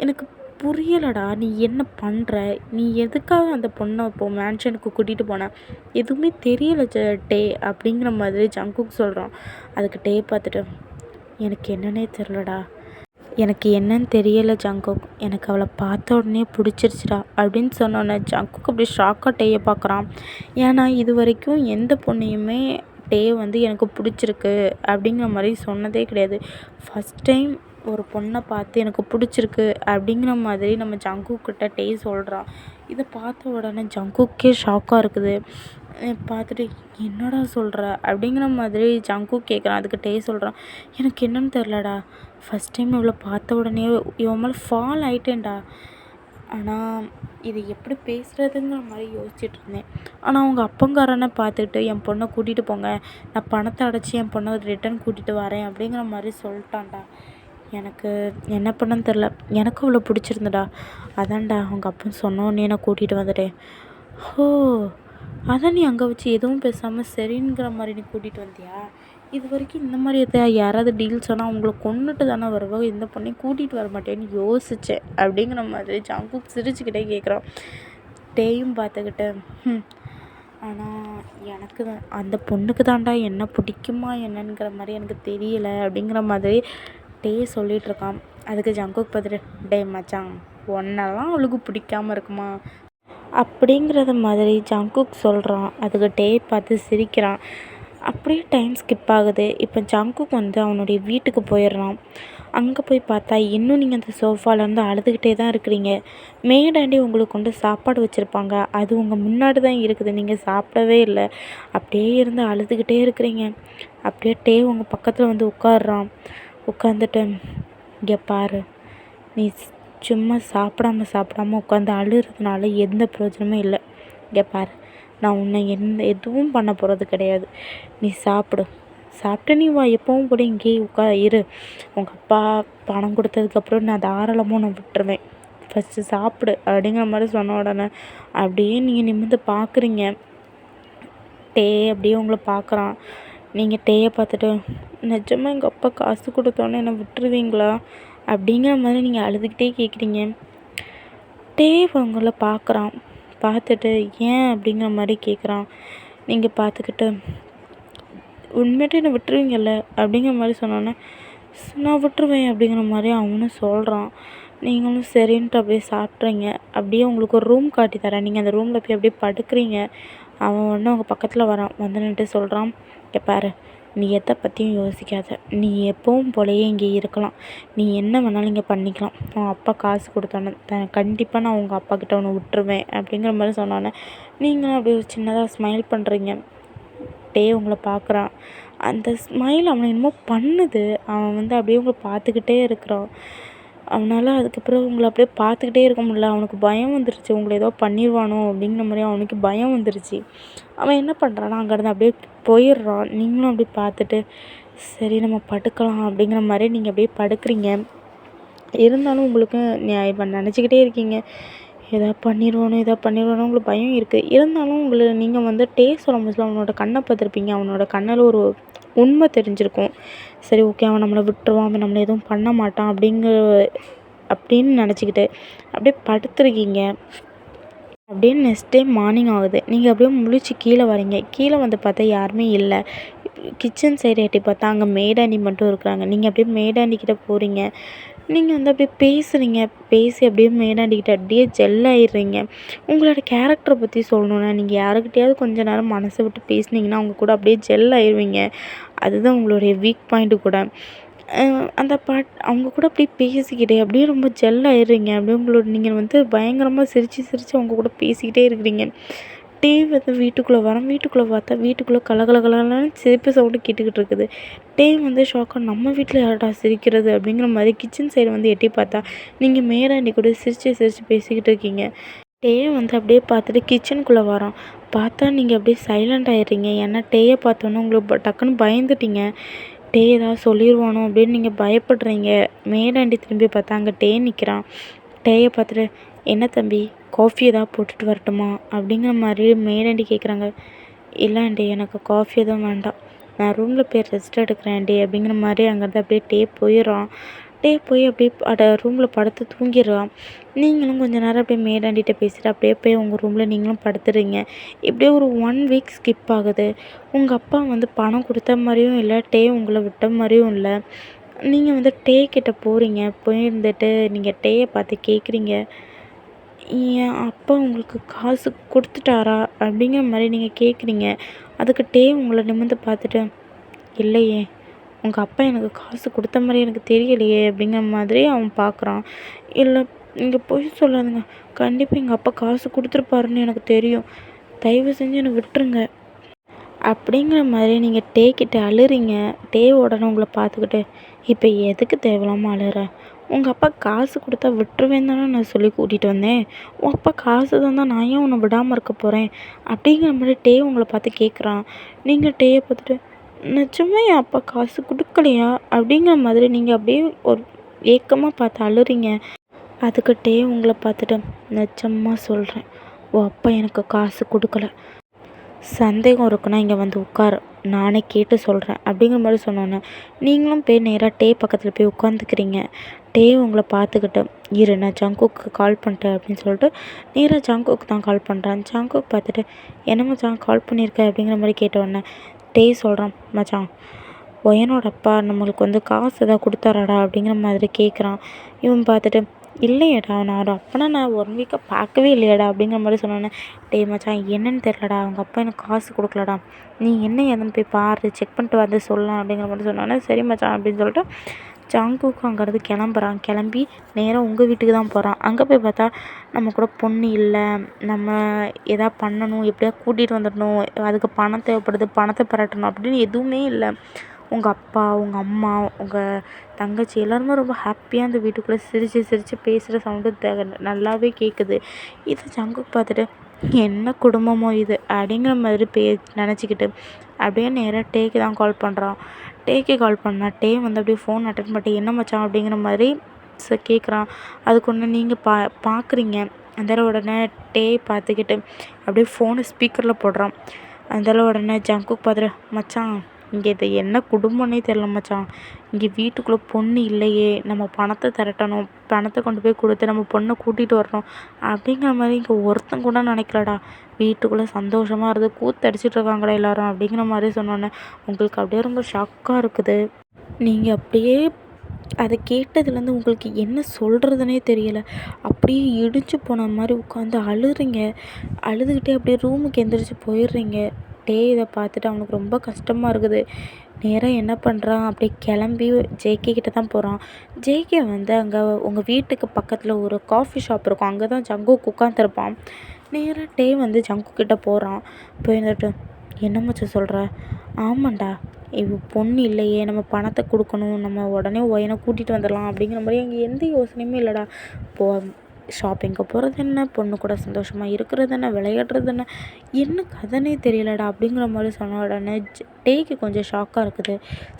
எனக்கு புரியலடா, நீ என்ன பண்ணுற, நீ எதுக்காக அந்த பொண்ணை இப்போது மேன்ஷனுக்கு கூட்டிகிட்டு போன, எதுவுமே தெரியல டே அப்படிங்கிற மாதிரி ஜங்குக் சொல்கிறான். அதுக்கு டே பார்த்துட்டு, எனக்கு என்னன்னே தெரிலடா, எனக்கு என்னன்னு தெரியலை ஜங்குக், எனக்கு அவளை பார்த்த உடனே பிடிச்சிருச்சுடா அப்படின்னு சொன்னோன்னே ஜங்குக் அப்படி ஷாக்காக டேயை பார்க்குறான். ஏன்னா இது வரைக்கும் எந்த பொண்ணையுமே டே வந்து எனக்கு பிடிச்சிருக்கு அப்படிங்கிற மாதிரி சொன்னதே கிடையாது. ஃபஸ்ட் டைம் ஒரு பொண்ணை பார்த்து எனக்கு பிடிச்சிருக்கு அப்படிங்கிற மாதிரி நம்ம ஜங்குக்கிட்ட டே சொல்கிறான். இதை பார்த்த உடனே ஜங்குக்கே ஷாக்காக இருக்குது. பார்த்துட்டு, என்னடா சொல்கிற அப்படிங்கிற மாதிரி ஜங்குக் கேட்குறான். அதுக்கு டே சொல்கிறான், எனக்கு என்னன்னு தெரிலடா, ஃபஸ்ட் டைம் இவளை பார்த்த உடனே இவன் மேலே ஃபால் ஆகிட்டேன்டா. ஆனால் இது எப்படி பேசுகிறதுங்கிற மாதிரி யோசிச்சுட்டு இருந்தேன். ஆனால் அவங்க அப்பங்காரனை பார்த்துட்டு என் பொண்ணை கூட்டிகிட்டு போங்க, நான் பணத்தை அடைச்சி என் பொண்ணை ரிட்டன் கூட்டிகிட்டு வரேன் அப்படிங்கிற மாதிரி சொல்லிட்டான்டா. எனக்கு என்ன பண்ணன்னு தெரில, எனக்கும் அவ்வளோ பிடிச்சிருந்துடா. அதான்டா அவங்க அப்பன்னு சொன்னோன்னே நான் கூட்டிகிட்டு வந்துட்டேன். ஓ, அதான் நீ அங்கே வச்சு எதுவும் பேசாமல் சரிங்கிற மாதிரி நீ கூட்டிகிட்டு வந்தியா? இது வரைக்கும் இந்த மாதிரி யாராவது டீல் சொன்னால் அவங்கள கொண்டுட்டு தானே வருவாங்க, இந்த பொண்ணையும் கூட்டிகிட்டு வர மாட்டேன்னு யோசித்தேன் அப்படிங்கிற மாதிரி ஜங்குக் சிரிச்சுக்கிட்டே கேட்குறான். டேயும் பார்த்துக்கிட்டு, ஆனால் எனக்கு தான் அந்த பொண்ணுக்கு தான்டா என்ன பிடிக்குமா என்னங்கிற மாதிரி எனக்கு தெரியலை அப்படிங்கிற மாதிரி டே சொல்லிகிட்ருக்கான். அதுக்கு ஜங்குக் பார்த்துட்டு, டே மச்சான், ஒன்னெல்லாம் அவளுக்கு பிடிக்காமல் இருக்குமா அப்படிங்கிறத மாதிரி ஜங்குக் சொல்கிறான். அதுக்கு டே பார்த்து சிரிக்கிறான். அப்படியே டைம் ஸ்கிப் ஆகுது. இப்போ ஜங்குக் வந்து அவனுடைய வீட்டுக்கு போயிடுறான். அங்கே போய் பார்த்தா இன்னும் நீங்கள் அந்த சோஃபாலேருந்து அழுதுகிட்டே தான் இருக்கிறீங்க. மேடாண்டி உங்களுக்கு கொண்டு சாப்பாடு வச்சுருப்பாங்க, அது உங்கள் முன்னாடி தான் இருக்குது, நீங்கள் சாப்பிடவே இல்லை. அப்படியே இருந்து அழுதுகிட்டே இருக்கிறீங்க. அப்படியே டே உங்கள் பக்கத்தில் வந்து உட்காடுறான். உட்காந்துட்டு, இங்கே பாரு, நீ சும்மா சாப்பிடாம உட்காந்து அழுகிறதுனால எந்த பிரயோஜனமும் இல்லை. இங்கே பாரு, நான் உன்னை எதுவும் பண்ண போகிறது கிடையாது. நீ சாப்பிட்டு நீ வா, எப்பவும் கூட இங்கேயே இரு. உங்கள் அப்பா பணம் கொடுத்ததுக்கப்புறம் நான் தாராளமாக நான் விட்டுருவேன். ஃபஸ்ட்டு சாப்பிடு அப்படிங்கிற மாதிரி சொன்ன உடனே அப்படியே நீங்கள் நிமிர்ந்து பார்க்குறீங்க. டே அப்படியே உங்களை பார்க்குறான். நீங்கள் டேயை பார்த்துட்டு, நிஜமாக எங்கள் அப்பா காசு கொடுத்தோன்னே என்னை விட்டுருவீங்களா அப்படிங்கிற மாதிரி நீங்கள் அழுதுகிட்டே கேட்குறீங்க. டே உங்களை பார்க்குறான். பார்த்துட்டு, ஏன் அப்படிங்கிற மாதிரி கேட்குறான். நீங்கள் பார்த்துக்கிட்டு, உண்மையிட்டு என்னை விட்டுருவீங்கல்ல அப்படிங்கிற மாதிரி சொன்னோன்னே, நான் விட்டுருவேன் அப்படிங்கிற மாதிரி அவனும் சொல்கிறான். நீங்களும் சரின்ட்டு அப்படியே சாப்பிட்றீங்க. அப்படியே உங்களுக்கு ஒரு ரூம் காட்டி தரேன், நீங்கள் அந்த ரூமில் போய் அப்படியே படுக்கிறீங்க. அவன் ஒன்று அவங்க பக்கத்தில் வரான். வந்து நின்றுட்டு சொல்கிறான், இங்கே பாரு, நீ எதை பற்றியும் யோசிக்காத, நீ எப்பவும் போலயே இங்கே இருக்கலாம், நீ என்ன வேணாலும் இங்கே பண்ணிக்கலாம். உன் அப்பா காசு கொடுத்தோன்னே கண்டிப்பாக நான் உங்கள் அப்பா கிட்ட ஒன்று விட்டுருவேன் அப்படிங்கிற மாதிரி சொன்னோன்னே நீங்களும் அப்படியே ஒரு சின்னதாக ஸ்மைல் பண்ணுறீங்க. டே உங்களை பார்க்குறான். அந்த ஸ்மைல் அவனை என்னமோ பண்ணுது. அவன் வந்து அப்படியே உங்களை பார்த்துக்கிட்டே இருக்கிறான். அவனால் அதுக்கப்புறம் உங்களை அப்படியே பார்த்துக்கிட்டே இருக்க முடியல. அவனுக்கு பயம் வந்துருச்சு. உங்களை ஏதோ பண்ணிடுவானோ அப்படிங்கிற மாதிரி அவனுக்கு பயம் வந்துருச்சு. அவன் என்ன பண்ணுறான்னா அங்கேருந்து அப்படியே போயிடுறான். நீங்களும் அப்படியே பார்த்துட்டு சரி நம்ம படுக்கலாம் அப்படிங்கிற மாதிரி நீங்கள் அப்படியே படுக்கிறீங்க. இருந்தாலும் உங்களுக்கு இப்போ நினச்சிக்கிட்டே இருக்கீங்க, எதா பண்ணிடுவானோ உங்களுக்கு பயம் இருக்குது. இருந்தாலும் நீங்கள் வந்து சொல்லும் போதுல அவனோட கண்ணை பார்த்துருப்பீங்க. அவனோட கண்ணில் ஒரு உண்மை தெரிஞ்சிருக்கும். சரி ஓகே, அவன் நம்மளை விட்டுருவான், அவன் நம்மளை எதுவும் பண்ண மாட்டான் அப்படின்னு நினச்சிக்கிட்டு அப்படியே படுத்துருக்கீங்க. அப்படியே நெக்ஸ்ட் டே மார்னிங் ஆகுது. நீங்கள் அப்படியே முழிச்சு கீழே வரீங்க. கீழே வந்து பார்த்தா யாருமே இல்லை. கிச்சன் சைடு எட்டி பார்த்தா அங்கே மேடாண்டி மட்டும் இருக்கிறாங்க. நீங்கள் அப்படியே மேடாண்டிக்கிட்ட போகிறீங்க. நீங்கள் வந்து அப்படியே பேசுகிறீங்க. பேசி அப்படியே மேடாண்டிக்கிட்ட அப்படியே ஜெல் ஆயிடுறீங்க. உங்களோட கேரக்டரை பற்றி சொல்லணுன்னா நீங்கள் யாருக்கிட்டையாவது கொஞ்ச நேரம் மனசை விட்டு பேசுனீங்கன்னா அவங்க கூட அப்படியே ஜெல் ஆயிடுவீங்க. அதுதான் உங்களுடைய வீக் பாயிண்ட்டு கூட. அந்த அவங்க கூட அப்படியே பேசிக்கிட்டே அப்படியே ரொம்ப ஜெல் ஆயிடுறீங்க. அப்படியே நீங்கள் வந்து பயங்கரமாக சிரித்து அவங்க கூட பேசிக்கிட்டே இருக்கிறீங்க. வந்து வீட்டுக்குள்ளே வீட்டுக்குள்ளே பார்த்தா வீட்டுக்குள்ளே கலகலன்னு சிரிப்பு சவுண்டு கேட்டுக்கிட்டு இருக்குது. வந்து ஷாக்காக நம்ம வீட்டில் யார்டா சிரிக்கிறது அப்படிங்கிற மாதிரி கிச்சன் சைடு வந்து எட்டி பார்த்தா நீங்கள் மேராண்டி கூட சிரித்து பேசிக்கிட்டு இருக்கீங்க. வந்து அப்படியே பார்த்துட்டு கிச்சனுக்குள்ளே வரோம். பார்த்தா நீங்கள் அப்படியே சைலண்ட் ஆயிடுறீங்க. ஏன்னா பார்த்தோன்னே உங்களுக்கு டக்குன்னு பயந்துட்டீங்க. ஏதாவது சொல்லிடுவானோ அப்படின்னு நீங்கள் பயப்படுறீங்க. மேடாண்டி திரும்பி பார்த்தா அங்கே நிற்கிறான். பார்த்துட்டு என்ன தம்பி, காஃபி ஏதாவது போட்டுட்டு வரட்டுமா அப்படிங்கிற மாதிரி மேடாண்டி கேட்குறாங்க. இல்லை ஆண்டி, எனக்கு காஃபி எதுவும் வேண்டாம், நான் ரூமில் போய் ரெஸ்ட் எடுக்கிறேன் ஆண்டி அப்படிங்கிற மாதிரி அங்கேருந்து அப்படியே போயிடுறான். போய் அப்படியே ரூமில் படுத்து தூங்கிடுறான். நீங்களும் கொஞ்சம் நேரம் அப்படியே மேடாண்டிகிட்ட பேசிட்டு அப்படியே போய் உங்கள் ரூமில் நீங்களும் படுத்துடுறீங்க. இப்படியே ஒரு 1 வீக் ஸ்கிப் ஆகுது. உங்கள் அப்பா வந்து பணம் கொடுத்த மாதிரியும் இல்லை, உங்களை விட்ட மாதிரியும் இல்லை. நீங்கள் வந்து கிட்ட போகிறீங்க. போயிருந்துட்டு நீங்கள் பார்த்து கேட்குறீங்க, என் அப்பா உங்களுக்கு காசு கொடுத்துட்டாரா அப்படிங்கிற மாதிரி நீங்கள் கேட்குறீங்க. அதுக்கு உங்களை நிமிர்ந்து பார்த்துட்டு, இல்லையே, உங்கள் அப்பா எனக்கு காசு கொடுத்த மாதிரி எனக்கு தெரியலையே அப்படிங்கிற மாதிரி அவன் பார்க்குறான். இல்லை, இங்கே பொய் சொல்லாதுங்க, கண்டிப்பாக எங்கள் அப்பா காசு கொடுத்துருப்பாருன்னு எனக்கு தெரியும், தயவு செஞ்சு என்னை விட்டுருங்க அப்படிங்கிற மாதிரி நீங்கள் கிட்ட அழுறீங்க. உடனே உங்களை பார்த்துக்கிட்டு, இப்போ எதுக்கு தேவையில்லாமல் அழுற, உங்கள் அப்பா காசு கொடுத்தா விட்டுருவேன் தானே நான் சொல்லி கூட்டிகிட்டு வந்தேன், உன் அப்பா காசு தந்தால் நான் ஏன் உன்னை விடாமல் இருக்க போகிறேன் அப்படிங்கிற மாதிரி உங்களை பார்த்து கேட்குறான். நீங்கள் பார்த்துட்டு, நிஜமாக என் அப்பா காசு கொடுக்கலையா அப்படிங்கிற மாதிரி நீங்கள் அப்படியே ஒரு ஏக்கமாக பார்த்து அழுறீங்க. அதுக்கு உங்களை பார்த்துட்டு, நிஜமாக சொல்கிறேன், உன் அப்பா எனக்கு காசு கொடுக்கல, சந்தேகம் இருக்குன்னா இங்கே வந்து உட்காரு, நானே கேட்டு சொல்கிறேன் அப்படிங்கிற மாதிரி சொன்னோன்னே நீங்களும் போய் நேராக பக்கத்தில் போய் உட்காந்துக்கிறீங்க. உங்களை பார்த்துக்கிட்டு, இரு நான் ஜங்குக்கு கால் பண்ணிட்டேன் அப்படின்னு சொல்லிட்டு நேராக ஜங்குக்கு தான் கால் பண்ணுறான். ஜங்குக்கு பார்த்துட்டு, என்ன மச்சான் கால் பண்ணியிருக்க அப்படிங்கிற மாதிரி கேட்டோடனே சொல்கிறான், மச்சான் ஒயனோட அப்பா நம்மளுக்கு வந்து காசு எதாவது கொடுத்தாராடா அப்படிங்கிற மாதிரி கேட்குறான். இவன் பார்த்துட்டு, இல்லையேடா நான் அப்பனா நான் 1 வீக்காக பார்க்கவே இல்லையாடா அப்படிங்கிற மாதிரி சொன்னோன்னே, மச்சான் என்னன்னு தெரிலடா, அவங்க அப்பா எனக்கு காசு கொடுக்கலடா, நீ என்ன ஏதுன்னு போய் பாரு, செக் பண்ணிட்டு வந்து சொல்லலாம் அப்படிங்கிற மாதிரி சொன்னோன்னே, சரி மச்சான் அப்படின்னு சொல்லிட்டு ஜங்குக்கு அங்கேருந்து கிளம்பி நேராக உங்கள் வீட்டுக்கு தான் போகிறான். அங்கே போய் பார்த்தா நம்ம கூட பொண்ணு இல்லை, நம்ம எதா பண்ணணும், எப்படியா கூட்டிகிட்டு வந்துடணும், அதுக்கு பணம் தேவைப்படுது, பணத்தை பரட்டணும் அப்படின்னு எதுவுமே இல்லை. உங்கள் அப்பா, உங்கள் அம்மா, உங்கள் தங்கச்சி எல்லாருமே ரொம்ப ஹாப்பியாக அந்த வீட்டுக்குள்ளே சிரித்து பேசுகிற சவுண்டு நல்லாவே கேட்குது. இதை ஜங்குக்கு பார்த்துட்டு, என்ன குடும்பமோ இது அப்படிங்கிற மாதிரி நினச்சிக்கிட்டு அப்படியே நேராக தான் கால் பண்ணுறான். கால் பண்ணால் வந்து அப்படியே ஃபோன் அட்டன் பண்ணிட்டு, என்ன மச்சான் அப்படிங்கிற மாதிரி கேட்குறான். அதுக்கு ஒன்று நீங்கள் பார்க்குறீங்க. அந்த உடனே பார்த்துக்கிட்டு அப்படியே ஃபோனை ஸ்பீக்கரில் போடுறான். அந்த உடனே ஜங்குக்கு பார்த்துட்டு, மச்சான் இங்கே இது என்ன குடும்பம்னே தெரில மச்சான், இங்கே வீட்டுக்குள்ளே பொண்ணு இல்லையே, நம்ம பணத்தை திரட்டணும், பணத்தை கொண்டு போய் கொடுத்து நம்ம பொண்ணை கூட்டிகிட்டு வரணும் அப்படிங்கிற மாதிரி இங்கே ஒருத்தன் கூட நினைக்கலடா, வீட்டுக்குள்ளே சந்தோஷமாக இருந்து கூத்தடிச்சிட்டு இருக்காங்கடா எல்லாரும் அப்படிங்கிற மாதிரி சொன்னோன்னே உங்களுக்கு அப்படியே ரொம்ப ஷாக்காக இருக்குது. நீங்கள் அப்படியே அதை கேட்டதுலேருந்து உங்களுக்கு என்ன சொல்கிறதுனே தெரியலை. அப்படியே இடிச்சு போன மாதிரி உட்காந்து அழுறீங்க. அழுதுகிட்டே அப்படியே ரூமுக்கு எந்திரிச்சு போயிடுறீங்க. இதை பார்த்துட்டு அவனுக்கு ரொம்ப கஷ்டமாக இருக்குது. நேராக என்ன பண்ணுறான், அப்படியே கிளம்பி ஜேகே கிட்ட தான் போகிறான். ஜேகே வந்து அங்கே உங்கள் வீட்டுக்கு பக்கத்தில் ஒரு காஃபி ஷாப் இருக்கும், அங்கே தான் ஜங்குக்கு உட்காந்துருப்பான். நேராக வந்து ஜங்கு கிட்ட போகிறான். போயிருந்துட்டு, என்ன மச்சான் சொல்கிற? ஆமாண்டா, பொண்ணு இல்லையே, நம்ம பணத்தை கொடுக்கணும், நம்ம உடனே ஒயனை கூட்டிகிட்டு வந்துடலாம் அப்படிங்கிற மாதிரி அங்கே எந்த யோசனையுமே இல்லைடா. ஷாப்பிங்க்கு போகிறது என்ன, பொண்ணு கூட சந்தோஷமாக இருக்கிறது என்ன, விளையாடுறது என்ன, என்ன கதைனே தெரியலடா அப்படிங்கிற மாதிரி சொன்ன உடனே டேக்கு கொஞ்சம் ஷாக்காக இருக்குது.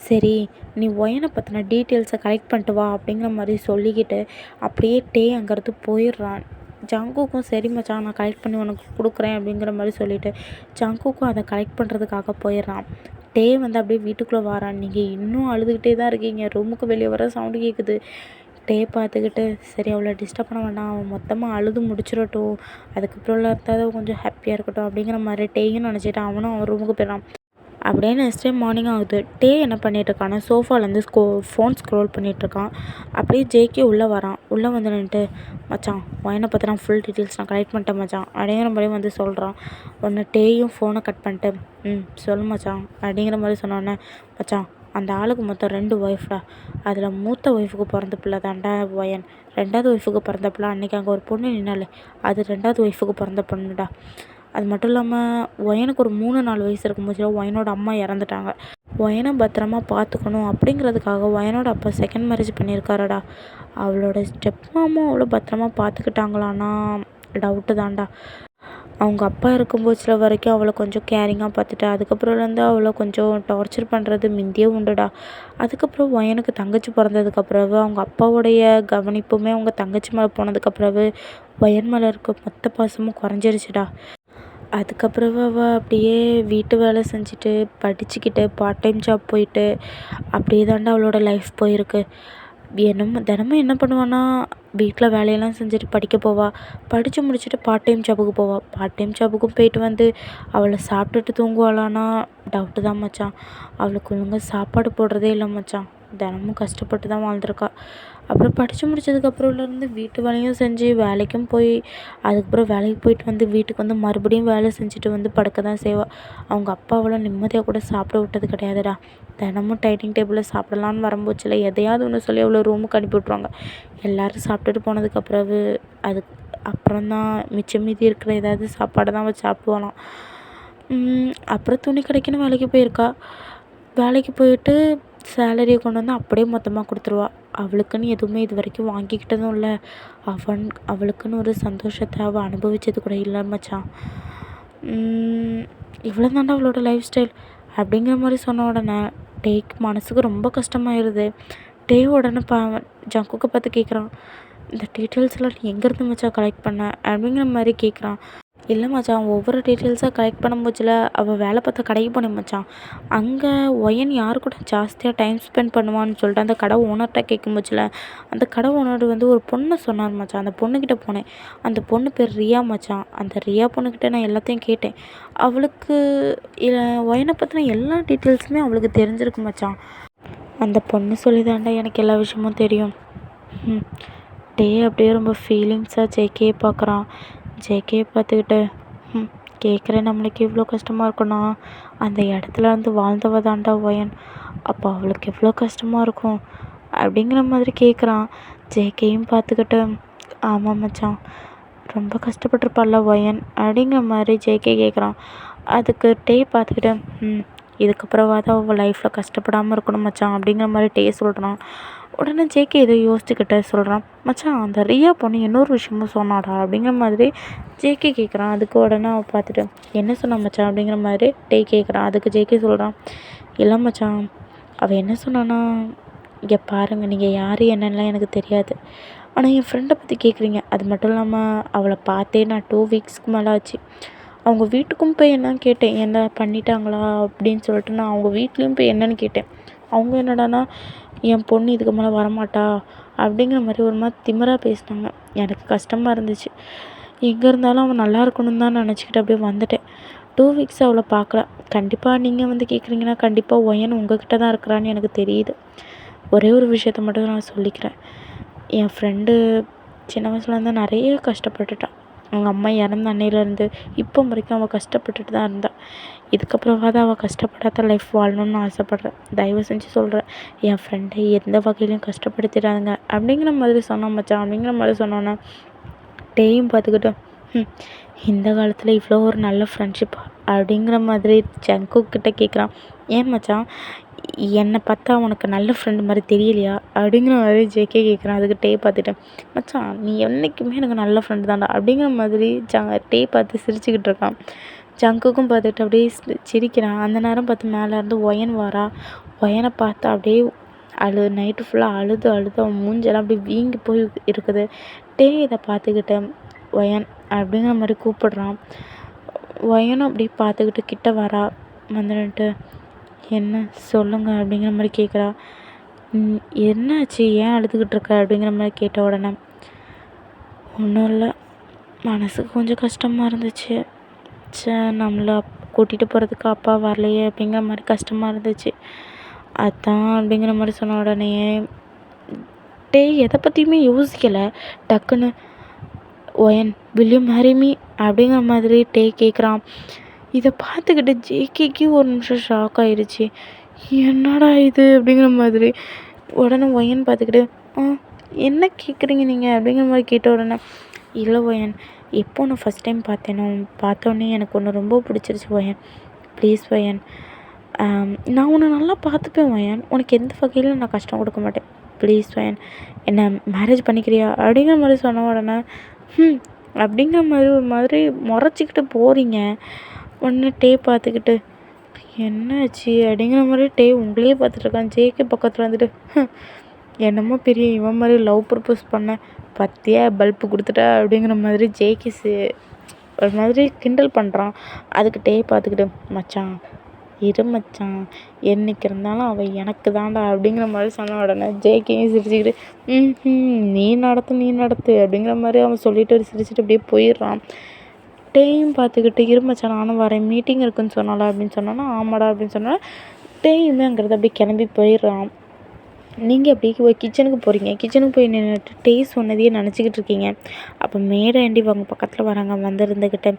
சரி, நீ ஒயனை பற்றின டீட்டெயில்ஸை கலெக்ட் பண்ணிட்டு வா அப்படிங்கிற மாதிரி சொல்லிக்கிட்டு அப்படியே டே அங்கேருந்து போயிடுறான். ஜங்குக்கும் சரி மச்சான், நான் கலெக்ட் பண்ணி உனக்கு கொடுக்குறேன் அப்படிங்கிற மாதிரி சொல்லிவிட்டு ஜங்குக்கும் அதை கலெக்ட் பண்ணுறதுக்காக போயிடுறான். டே அப்படியே வீட்டுக்குள்ளே வரான். நீங்கள் இன்னும் அழுதுகிட்டே தான் இருக்கீங்க, ரூமுக்கு வெளியே வர சவுண்டு கேட்குது. டே பார்த்துக்கிட்டு சரி அவளை டிஸ்டர்ப் பண்ண வேண்டாம், அவன் மொத்தமாக அழுது முடிச்சிடட்டும், அதுக்கப்புறம் இருந்தால் கொஞ்சம் ஹாப்பியாக இருக்கட்டும் அப்படிங்கிற மாதிரி டேயும் நினச்சிட்டு அவனும் அவன் ரூமுக்கு போயிடறான். அப்படியே நெக்ஸ்ட் டைம் மார்னிங் ஆகுது. டே என்ன பண்ணிகிட்ருக்கான்னா சோஃபாலேருந்து ஃபோன் ஸ்க்ரோல் பண்ணிகிட்ருக்கான். அப்படியே ஜேகே உள்ளே வரான். உள்ளே வந்து நின்றுட்டு மச்சான் ஒயனை பற்றினா ஃபுல் டீட்டெயில்ஸ் நான் கலெக்ட் பண்ணிட்டேன் மச்சான் அப்படிங்கிற மாதிரி சொல்கிறான். உடனே டேயும் ஃபோனை கட் பண்ணிட்டு சொல்லு மச்சான் அப்படிங்கிற மாதிரி சொன்னோடனே மச்சான் அந்த ஆளுக்கு மொத்தம் 2 ஒய்ஃப்டா, அதில் மூத்த ஒய்ஃபுக்கு பிறந்த பிள்ளை தாண்டா ஒயன், 2வது ஒய்ஃபுக்கு பிறந்த பிள்ளை அன்றைக்கி அங்கே ஒரு பொண்ணு நின்னாலே அது 2வது ஒய்ஃபுக்கு பிறந்த பொண்ணுடா. அது மட்டும் இல்லாமல் ஒயனுக்கு ஒரு 3-4 வயசு இருக்கும்போது ஒயனோட அம்மா இறந்துட்டாங்க. ஒயனை பத்திரமா பார்த்துக்கணும் அப்படிங்கிறதுக்காக ஒயனோட அப்பா செகண்ட் மேரேஜ் பண்ணியிருக்காரடா. அவளோட ஸ்டெப் மாமும் அவ்வளோ பத்திரமா பார்த்துக்கிட்டாங்களான்னா டவுட்டு தான்டா. அவங்க அப்பா இருக்கும்போது வரைக்கும் அவளை கொஞ்சம் கேரிங்காக பார்த்துட்டு அதுக்கப்புறம்லேருந்து அவளை கொஞ்சம் டார்ச்சர் பண்ணுறது மிந்தியே உண்டுடா. அதுக்கப்புறம் ஒயனுக்கு தங்கச்சி பிறந்ததுக்கப்புறவு அவங்க அப்பாவுடைய கவனிப்புமே அவங்க தங்கச்சி மேலே போனதுக்கப்புறவு ஒயன் மேலே இருக்க மொத்த பாசமும் குறைஞ்சிருச்சுடா. அதுக்கப்புறம் அவள் அப்படியே வீட்டு வேலை செஞ்சுட்டு படிச்சுக்கிட்டு பார்ட் டைம் ஜாப் போயிட்டு அப்படியே தாண்டா அவளோட லைஃப் போயிருக்கு. தினமும் என்ன பண்ணுவான்னா வீட்டில் வேலையெல்லாம் செஞ்சுட்டு படிக்க போவாள். படித்து முடிச்சுட்டு பார்ட் டைம் ஜாபுக்கு போவாள். பார்ட் டைம் ஜாபுக்கும் போயிட்டு வந்து அவளை சாப்பிட்டுட்டு தூங்குவாளான்னா டவுட்டு தான் மச்சான். அவளுக்கு ஒழுங்காக சாப்பாடு போடுறதே இல்லை மச்சான். தினமும் கஷ்டப்பட்டு தான் வாழ்ந்துருக்கா. அப்புறம் படித்து முடிச்சதுக்கப்புறம்லேருந்து வீட்டு வேலையும் செஞ்சு வேலைக்கும் போய் அதுக்கப்புறம் வேலைக்கு போயிட்டு வந்து வீட்டுக்கு வந்து மறுபடியும் வேலை செஞ்சுட்டு வந்து படுக்க தான் செய்வாள். அவங்க அப்பா அவளை நிம்மதியாக கூட சாப்பிட விட்டது கிடையாதுடா. தினமும் டைனிங் டேபிளில் சாப்பிடலான்னு வரும்போச்சில் எதையாவது ஒன்று சொல்லி அவ்வளோ ரூமுக்கு அனுப்பி விட்ருவாங்க. எல்லோரும் சாப்பிட்டுட்டு போனதுக்கப்புறம் அப்புறம்தான் மிச்சம் மீதி இருக்கிற ஏதாவது சாப்பாடை தான் அவள் சாப்பிடுவாளாம். அப்புறம் துணி கடைக்குன்னு வேலைக்கு போயிருக்கா. வேலைக்கு போயிட்டு சேலரியை கொண்டு வந்து அப்படியே மொத்தமாக கொடுத்துருவா. அவளுக்குன்னு எதுவுமே இது வரைக்கும் வாங்கிக்கிட்டதும் இல்லை. அவளுக்குன்னு ஒரு சந்தோஷத்தை அவள் அனுபவித்தது கூட இல்லை மச்சான். இவ்வளோ தாண்டா அவளோட லைஃப் ஸ்டைல் அப்படிங்கிற மாதிரி சொன்ன உடனே டேக்கு மனசுக்கு ரொம்ப கஷ்டமாயிருது. டே உடனே ஜங்குக்கு பார்த்து கேட்குறான், இந்த டீட்டெயில்ஸ்லாம் நீ எங்கேருந்து மச்சான் கலெக்ட் பண்ண அப்படிங்கிற மாதிரி கேட்குறான். இல்லை மச்சான், ஒவ்வொரு டீட்டெயில்ஸாக கலெக்ட் பண்ணும்போதுல அவள் வேலை பார்த்த கடைக்கு போனேன் மச்சான். அங்கே ஒயன் யார் கூட ஜாஸ்தியாக டைம் ஸ்பெண்ட் பண்ணுவான்னு சொல்லிட்டு அந்த கடை ஓனர்கிட்ட கேட்கும்போதுல அந்த கடை ஓனர் ஒரு பொண்ணை சொன்னார் மச்சான். அந்த பொண்ணுக்கிட்ட போனேன். அந்த பொண்ணு பேர் ரியா மச்சான். அந்த ரியா பொண்ணுக்கிட்ட நான் எல்லாத்தையும் கேட்டேன். அவளுக்கு ஒயனை பற்றின எல்லா டீட்டெயில்ஸுமே அவளுக்கு தெரிஞ்சிருக்கு மச்சான். அந்த பொண்ணு சொல்லி தாண்டா எனக்கு எல்லா விஷயமும் தெரியும். டே அப்படியே ரொம்ப ஃபீலிங்ஸாக ஜேகேயை பார்க்குறான். ஜேகேயை பார்த்துக்கிட்டு கேட்குறேன், நம்மளுக்கு இவ்வளோ கஷ்டமாக இருக்குன்னா அந்த இடத்துல வந்து வாழ்ந்தவ தாண்டா ஒயன், அப்போ அவளுக்கு எவ்வளோ கஷ்டமாக இருக்கும் அப்படிங்கிற மாதிரி கேட்குறான். ஜேகேயும் பார்த்துக்கிட்டு ஆமாம் மச்சான், ரொம்ப கஷ்டப்பட்டுருப்பாள்ல ஒயன் அப்படிங்கிற மாதிரி ஜேகே கேட்குறான். அதுக்கு டே பார்த்துக்கிட்டு இதுக்கப்புறவாதான் அவள் லைஃப்பில் கஷ்டப்படாமல் இருக்கணும் மச்சான் அப்படிங்கிற மாதிரி டே சொல்கிறான். உடனே ஜேகே ஏதோ யோசிச்சுக்கிட்ட சொல்கிறான், மச்சான் அந்த ரியா பொண்ணு இன்னொரு விஷயமும் சொன்னாடா அப்படிங்கிற மாதிரி ஜேகே கேட்குறான். அதுக்கு உடனே அவள் பார்த்துட்டு என்ன சொன்னான் மச்சான் அப்படிங்கிற மாதிரி டே கேட்குறான். அதுக்கு ஜேகே சொல்கிறான், இல்லை மச்சான் அவள் என்ன சொன்னான்னா, இங்கே பாருங்கள், நீங்கள் யார் என்னென்னலாம் எனக்கு தெரியாது, ஆனால் என் ஃப்ரெண்டை பற்றி கேட்குறீங்க. அது மட்டும் இல்லாமல் அவளை பார்த்தே நான் 2 வீக்ஸ்க்கு மேலே ஆச்சு. அவங்க வீட்டுக்கும் போய் என்னன்னு கேட்டேன், என்ன பண்ணிட்டாங்களா அப்படின்னு சொல்லிட்டு நான் அவங்க வீட்லேயும் போய் என்னன்னு கேட்டேன். அவங்க என்னடானா என் பொண்ணு இதுக்கு மேலே வரமாட்டா அப்படிங்கிற மாதிரி ஒரு மாதிரி திமிராக பேசினாங்க. எனக்கு கஷ்டமாக இருந்துச்சு. எங்கே இருந்தாலும் அவன் நல்லா இருக்கணும்னு தான் நினச்சிக்கிட்டு அப்படியே வந்துட்டேன். 2 வீக்ஸ் அவளை பார்க்கல. கண்டிப்பாக நீங்கள் வந்து கேட்குறீங்கன்னா கண்டிப்பாக ஒயன் உங்ககிட்ட தான் இருக்கிறான்னு எனக்கு தெரியுது. ஒரே ஒரு விஷயத்த மட்டும் நான் சொல்லிக்கிறேன், என் ஃப்ரெண்டு சின்ன வயசுலேருந்து நிறைய கஷ்டப்பட்டுட்டான். அவங்க அம்மா இறந்த அன்னையிலேருந்து இப்போ வரைக்கும் அவள் கஷ்டப்பட்டுட்டு தான் இருந்தாள். இதுக்கப்புறமாவது அவள் கஷ்டப்படாத லைஃப் வாழணும்னு ஆசைப்பட்றேன். தயவு செஞ்சு சொல்கிறேன், என் ஃப்ரெண்டை எந்த வகையிலையும் கஷ்டப்படுத்திடாதுங்க அப்படிங்கிற மாதிரி சொன்னான் மச்சான். அப்படிங்கிற மாதிரி சொன்னோன்னே டேயும் பார்த்துக்கிட்டு இந்த காலத்தில் இவ்வளோ ஒரு நல்ல ஃப்ரெண்ட்ஷிப் அப்படிங்கிற மாதிரி ஜங்குக் கிட்ட கேட்குறான். ஏன் மச்சான், என்னை பார்த்தா உனக்கு நல்ல ஃப்ரெண்டு மாதிரி தெரியலையா அப்படிங்கிற மாதிரி ஜேகே கேட்குறான். அதுக்கு டே பார்த்துட்டு, மச்சான் நீ என்றைக்குமே எனக்கு நல்ல ஃப்ரெண்டு தான்டா அப்படிங்கிற மாதிரி டே பார்த்து சிரிச்சுக்கிட்டு இருக்கான். ஜங்குக்கும் பார்த்துட்டு அப்படியே சிரிக்கிறான். அந்த நேரம் பார்த்து மேலே இருந்து ஒயன் வாரா. ஒயனை பார்த்து அப்படியே நைட்டு ஃபுல்லாக அழுது அவன் மூஞ்செல்லாம் அப்படியே வீங்கி போய் இருக்குது. டே இதை பார்த்துக்கிட்டு ஒயன் அப்படிங்கிற மாதிரி கூப்பிடுறான். ஒயனும் அப்படியே பார்த்துக்கிட்டு கிட்ட வரா. வந்துட்டு என்ன சொல்லுங்க அப்படிங்கிற மாதிரி கேட்குறா. என்னாச்சு, ஏன் அழுதுகிட்டு இருக்க அப்படிங்கிற மாதிரி கேட்ட உடனே, ஒன்றும் இல்லை, மனசுக்கு கொஞ்சம் கஷ்டமாக இருந்துச்சு. நம்மளை கூட்டிகிட்டு போகிறதுக்கு அப்பா வரலையே அப்படிங்கிற மாதிரி கஷ்டமாக இருந்துச்சு, அதான் அப்படிங்கிற மாதிரி சொன்ன உடனே டே எதை பற்றியுமே யோசிக்கலை. டக்குன்னு wine will you marry me அப்படிங்கிற மாதிரி டே கேட்குறான். இதை பார்த்துக்கிட்டு ஜேகேக்கு ஒரு நிமிஷம் ஷாக் ஆயிடுச்சு. என்னடா இது அப்படிங்கிற மாதிரி. உடனே ஒயன் பார்த்துக்கிட்டு என்ன கேட்குறீங்க நீங்கள் அப்படிங்கிற மாதிரி கேட்ட உடனே, இல்லை ஒயன், எப்போ நான் ஃபஸ்ட் டைம் பார்த்தோன்னே எனக்கு ஒன்று ரொம்ப பிடிச்சிருச்சு ஒயன், ப்ளீஸ் ஒயன், நான் உன்னை நல்லா பார்த்துப்பேன் ஒயன், உனக்கு எந்த வகையிலும் நான் கஷ்டம் கொடுக்க மாட்டேன், ப்ளீஸ் ஒயன், என்னை மேரேஜ் பண்ணிக்கிறியா அப்படிங்கிற மாதிரி சொன்ன உடனே அப்படிங்கிற மாதிரி ஒரு மாதிரி முறைச்சிக்கிட்டு போகிறீங்க. ஒன்று டே பார்த்துக்கிட்டு என்னாச்சு அப்படிங்கிற மாதிரி டே உங்களையே பார்த்துட்ருக்கான். ஜேகே பக்கத்தில் வந்துட்டு என்னமோ பெரிய இவன் மாதிரி லவ் ப்ரப்போஸ் பண்ண பத்தியா பல்ப்பு கொடுத்துட்டா அப்படிங்கிற மாதிரி ஜேகே ஒரு மாதிரி கிண்டல் பண்ணுறான். அதுக்கு டே பார்த்துக்கிட்டு மச்சான் இரு மச்சான், என்னைக்கு இருந்தாலும் அவள் எனக்கு தான்டா அப்படிங்கிற மாதிரி சொன்ன உடனே ஜேகேயும் சிரிச்சுக்கிட்டு நீ நடத்து அப்படிங்கிற மாதிரி அவன் சொல்லிட்டு சிரிச்சுட்டு அப்படியே போயிடுறான். டேயும் பார்த்துக்கிட்டு இரு மச்சான் நானும் வரேன், மீட்டிங் இருக்குன்னு சொன்னால அப்படின்னு சொன்னோன்னா ஆமாடா அப்படின்னு சொன்னால் டேயுமே அங்கிறது அப்படியே கிளம்பி போயிடுறான். நீங்கள் அப்படியே கிச்சனுக்கு போகிறீங்க. கிச்சனுக்கு போய் நின்றுட்டு டே சொன்னதையே நினச்சிக்கிட்டு இருக்கீங்க. அப்போ மேடாண்டி அவங்க பக்கத்தில் வராங்க. வந்துருந்துக்கிட்ட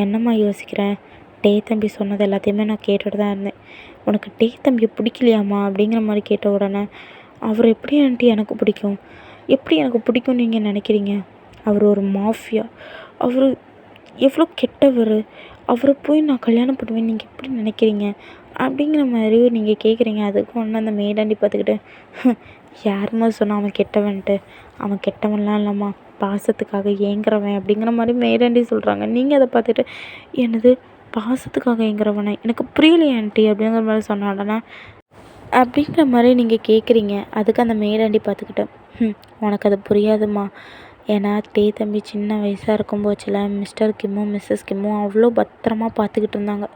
என்னம்மா யோசிக்கிறேன், டே தம்பி சொன்னது எல்லாத்தையுமே நான் கேட்டுட்டு தான் இருந்தேன், உனக்கு டே தம்பியை பிடிக்கலையாம்மா அப்படிங்கிற மாதிரி கேட்ட உடனே, அவர் எப்படி ஆண்டி எனக்கு பிடிக்கும், எப்படி எனக்கு பிடிக்கும்னு நீங்கள் நினைக்கிறீங்க, அவர் ஒரு மாஃபியா, அவர் எவ்வளோ கெட்டவர், அவரை போய் நான் கல்யாணம் பண்ணுவேன் நீங்கள் எப்படி நினைக்கிறீங்க அப்படிங்கிற மாதிரி நீங்கள் கேட்குறீங்க. அதுக்கு ஒன்று அந்த மேடாண்டி பார்த்துக்கிட்டு யாருமா சொன்னால் அவன் கெட்டவன்ட்டு, அவன் கெட்டவன்லாம் இல்லைம்மா, பாசத்துக்காக ஏங்குறவன் அப்படிங்கிற மாதிரி மேடாண்டி சொல்கிறாங்க. நீங்கள் அதை பார்த்துட்டு என்னது பாசத்துக்காக ஏங்குறவனே எனக்கு புரியலையே ஆண்டி அப்படிங்கிற மாதிரி சொன்ன உடனே அப்படிங்கிற மாதிரி நீங்கள் கேட்குறீங்க. அதுக்கு அந்த மேடாண்டி பார்த்துக்கிட்டு உனக்கு அது புரியாதுமா, ஏன்னா டே தம்பி சின்ன வயசாக இருக்கும்போச்சுல மிஸ்டர் கிம்மும் மிஸ்ஸஸ் கிம்மும் அவ்வளோ பத்திரமா பார்த்துக்கிட்டு இருந்தாங்க,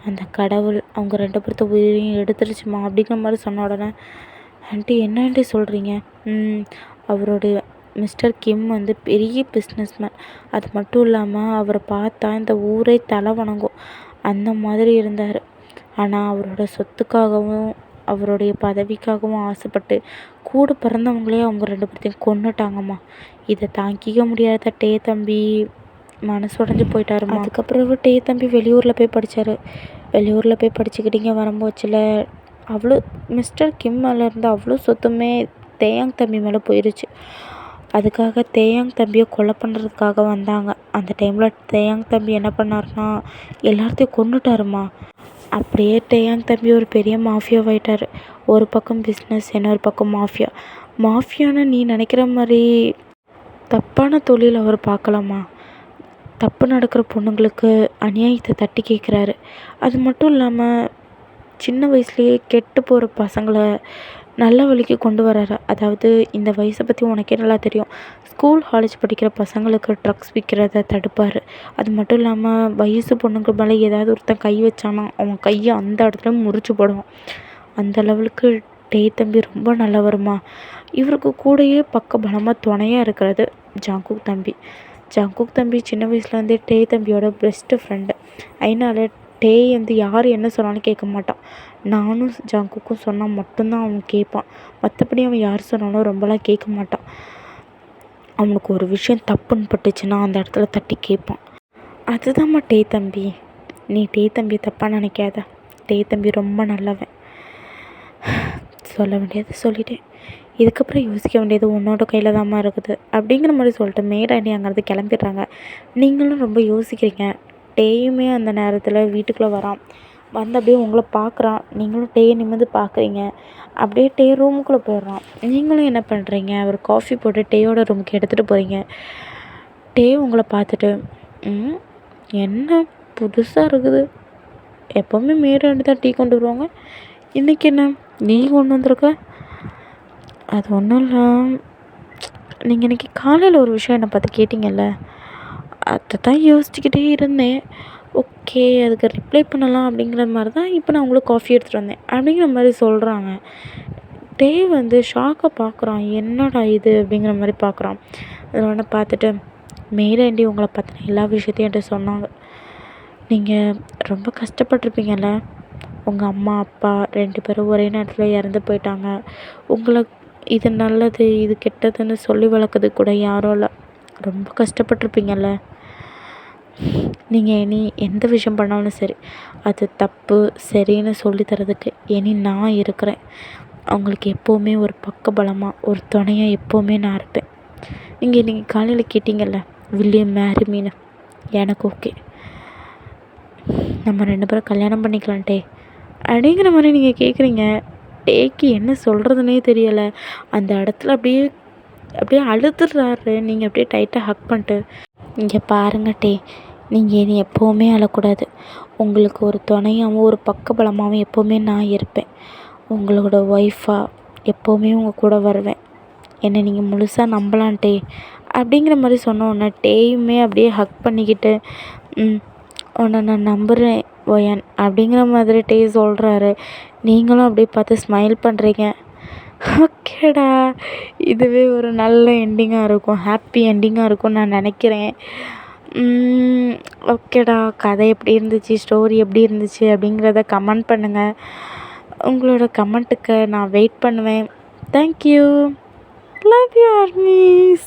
அந்த கடவுள் அவங்க 2 பேர்த்த உயிரையும் எடுத்துருச்சுமா அப்படிங்கிற மாதிரி சொன்ன உடனே ஆண்டி என்ன ஆண்டி சொல்கிறீங்க, அவருடைய மிஸ்டர் கிம் வந்து பெரிய பிஸ்னஸ்மேன், அது மட்டும் இல்லாமல் அவரை பார்த்தா இந்த ஊரே தலை வணங்கும் அந்த மாதிரி இருந்தார். ஆனால் அவரோட சொத்துக்காகவும் அவருடைய பதவிக்காகவும் ஆசைப்பட்டு கூட பிறந்தவங்களே அவங்க 2 பேர்த்தையும் கொன்னுட்டாங்கம்மா. இதை தாங்கிக்க முடியாத டே தம்பி மனசு உடஞ்சி போயிட்டாருமா. அதுக்கப்புறம் டே தம்பி வெளியூரில் போய் படித்தார். வெளியூரில் போய் படிச்சுக்கிட்டீங்க வரும்போச்சில் அவ்வளோ மிஸ்டர் கிம் மேலே இருந்து அவ்வளோ சொத்துமே தேயாங் தம்பி மேலே போயிடுச்சு. அதுக்காக தேயாங் தம்பியை கொலை பண்ணுறதுக்காக வந்தாங்க. அந்த டைமில் தேயாங் தம்பி என்ன பண்ணாருன்னா எல்லாத்தையும் கொன்னுட்டாருமா. அப்படியே தேயாங் தம்பி ஒரு பெரிய மாஃபியாவாயிட்டார். ஒரு பக்கம் பிஸ்னஸ், இன்னொரு பக்கம் மாஃபியா. மாஃபியான்னு நீ நினைக்கிற மாதிரி தப்பான தொழில் அவர் பார்க்கலாமா, தப்பு நடக்கிற பொண்ணுங்களுக்கு அநியாயத்தை தட்டி கேட்குறாரு. அது மட்டும் இல்லாமல் சின்ன வயசுலேயே கெட்டு போகிற பசங்களை நல்ல வழிக்கு கொண்டு வராரு. அதாவது இந்த வயசை பற்றி உனக்கே நல்லா தெரியும், ஸ்கூல் காலேஜ் படிக்கிற பசங்களுக்கு ட்ரக்ஸ் விற்கிறத தடுப்பார். அது மட்டும் இல்லாமல் வயசு பொண்ணுங்க மேலே ஏதாவது ஒருத்தன் கை வச்சானா அவன் கையை அந்த இடத்துல முறிச்சு போடுவான். அந்த லெவலுக்கு டே தம்பி ரொம்ப நல்லவருமா. இவருக்கு கூடயே பக்க பலமாக துணையாக இருக்கிறது ஜங்குக் தம்பி. ஜங்குக் தம்பி சின்ன வயசுலேருந்தே டே தம்பியோட பெஸ்ட்டு ஃப்ரெண்டு. அதனால டே வந்து யார் என்ன சொன்னாலும் கேட்க மாட்டான். நானும் ஜங்குக்கும் சொன்னால் மட்டும்தான் அவன் கேட்பான். மற்றபடி அவன் யார் சொன்னாலும் ரொம்பலாம் கேட்க மாட்டான். அவனுக்கு ஒரு விஷயம் தப்புன்னு பட்டுச்சுன்னா அந்த இடத்துல தட்டி கேட்பான். அதுதான்மா டே தம்பி. நீ டே தம்பியை தப்பாக நினைக்காத. டே தம்பி ரொம்ப நல்லவன். சொல்ல வேண்டியது சொல்லிட்டேன். இதுக்கப்புறம் யோசிக்க வேண்டியது உன்னோட கையில் தான்மா இருக்குது அப்படிங்கிற மாதிரி சொல்லிட்டு மேடாண்டி அங்கேருந்து கிளம்பிடுறாங்க. நீங்களும் ரொம்ப யோசிக்கிறீங்க. டேயுமே அந்த நேரத்தில் வீட்டுக்குள்ளே வரான். வந்து அப்படியே உங்களை பார்க்குறான். நீங்களும் டேயை நிமிர்ந்து பார்க்குறீங்க. அப்படியே டே ரூமுக்குள்ளே போயிடுறான். நீங்களும் என்ன பண்ணுறீங்க, ஒரு காஃபி போட்டு டேயோட ரூமுக்கு எடுத்துகிட்டு போகிறீங்க. டே உங்களை பார்த்துட்டு, என்ன புதுசாக இருக்குது, எப்போவுமே மேடு தான் டீ கொண்டு வருவாங்க, இன்றைக்கி என்ன நீ கொண்டு வந்திருக்க? அது ஒன்றும் இல்லை, நீங்கள் இன்றைக்கி காலையில் ஒரு விஷயம் என்னை பார்த்து கேட்டிங்கல்ல, அதை தான் யோசிச்சுக்கிட்டே இருந்தேன். ஓகே, அதுக்கு ரிப்ளை பண்ணலாம் அப்படிங்கிற மாதிரி தான் இப்போ நான் உங்களுக்கு காஃபி எடுத்துகிட்டு வந்தேன் அப்படிங்கிற மாதிரி சொல்கிறாங்க. டே வந்து ஷாக்காக பார்க்குறான். என்னடா இது அப்படிங்கிற மாதிரி பார்க்குறான். அதோட பார்த்துட்டு, மேலாண்டி உங்களை பற்றின எல்லா விஷயத்தையும் என்கிட்ட சொன்னாங்க. நீங்கள் ரொம்ப கஷ்டப்பட்டிருப்பீங்கல்ல, உங்கள் அம்மா அப்பா 2 பேரும் ஒரே நேரத்தில் இறந்து போயிட்டாங்க. உங்களை இது நல்லது இது கெட்டதுன்னு சொல்லி வளர்க்குறதுக்கு கூட யாரும் இல்லை. ரொம்ப கஷ்டப்பட்டிருப்பீங்கல்ல. நீங்கள் இனி எந்த விஷயம் பண்ணாலும் சரி, அது தப்பு சரின்னு சொல்லி தரதுக்கு இனி நான் இருக்கிறேன். அவங்களுக்கு எப்போவுமே ஒரு பக்கபலமாக ஒரு துணையாக எப்போவுமே நான் இருப்பேன். நீங்கள் காலையில் கேட்டிங்கல்ல, வில்லியம் மேரி மீன், எனக்கு ஓகே, நம்ம 2 பேரும் கல்யாணம் பண்ணிக்கலாம் டே அப்படிங்கிற மாதிரி நீங்கள் கேட்குறீங்க. டேக்கு என்ன சொல்கிறதுனே தெரியலை. அந்த இடத்துல அப்படியே அப்படியே அழுதுடுறாரு. நீங்கள் அப்படியே டைட்டாக ஹக் பண்ணிட்டு, இங்கே பாருங்க டே, நீங்கள் இனி எப்போவுமே அழக்கூடாது. உங்களுக்கு ஒரு துணையாகவும் ஒரு பக்கபலமாகவும் எப்போவுமே நான் இருப்பேன். உங்களோட ஒய்ஃபாக எப்போவுமே உங்கள் கூட வருவேன். என்னை நீங்கள் முழுசாக நம்பலாம் டே அப்படிங்கிற மாதிரி சொன்னோன்னே டேயுமே அப்படியே ஹக் பண்ணிக்கிட்டு, உன்னை நான் நம்புகிறேன் ஒயன் அப்படிங்கிற மாதிரி டே சொல்கிறாரு. நீங்களும் அப்படியே பார்த்து ஸ்மைல் பண்ணுறீங்க. ஓகேடா, இதுவே ஒரு நல்ல எண்டிங்காக இருக்கும், ஹாப்பி எண்டிங்காக இருக்கும்னு நான் நினைக்கிறேன். ஓகேடா, கதை எப்படி இருந்துச்சு, ஸ்டோரி எப்படி இருந்துச்சு அப்படிங்கிறத கமெண்ட் பண்ணுங்கள். உங்களோட கமெண்ட்டுக்கு நான் வெயிட் பண்ணுவேன். தேங்க்யூ. Love you armies.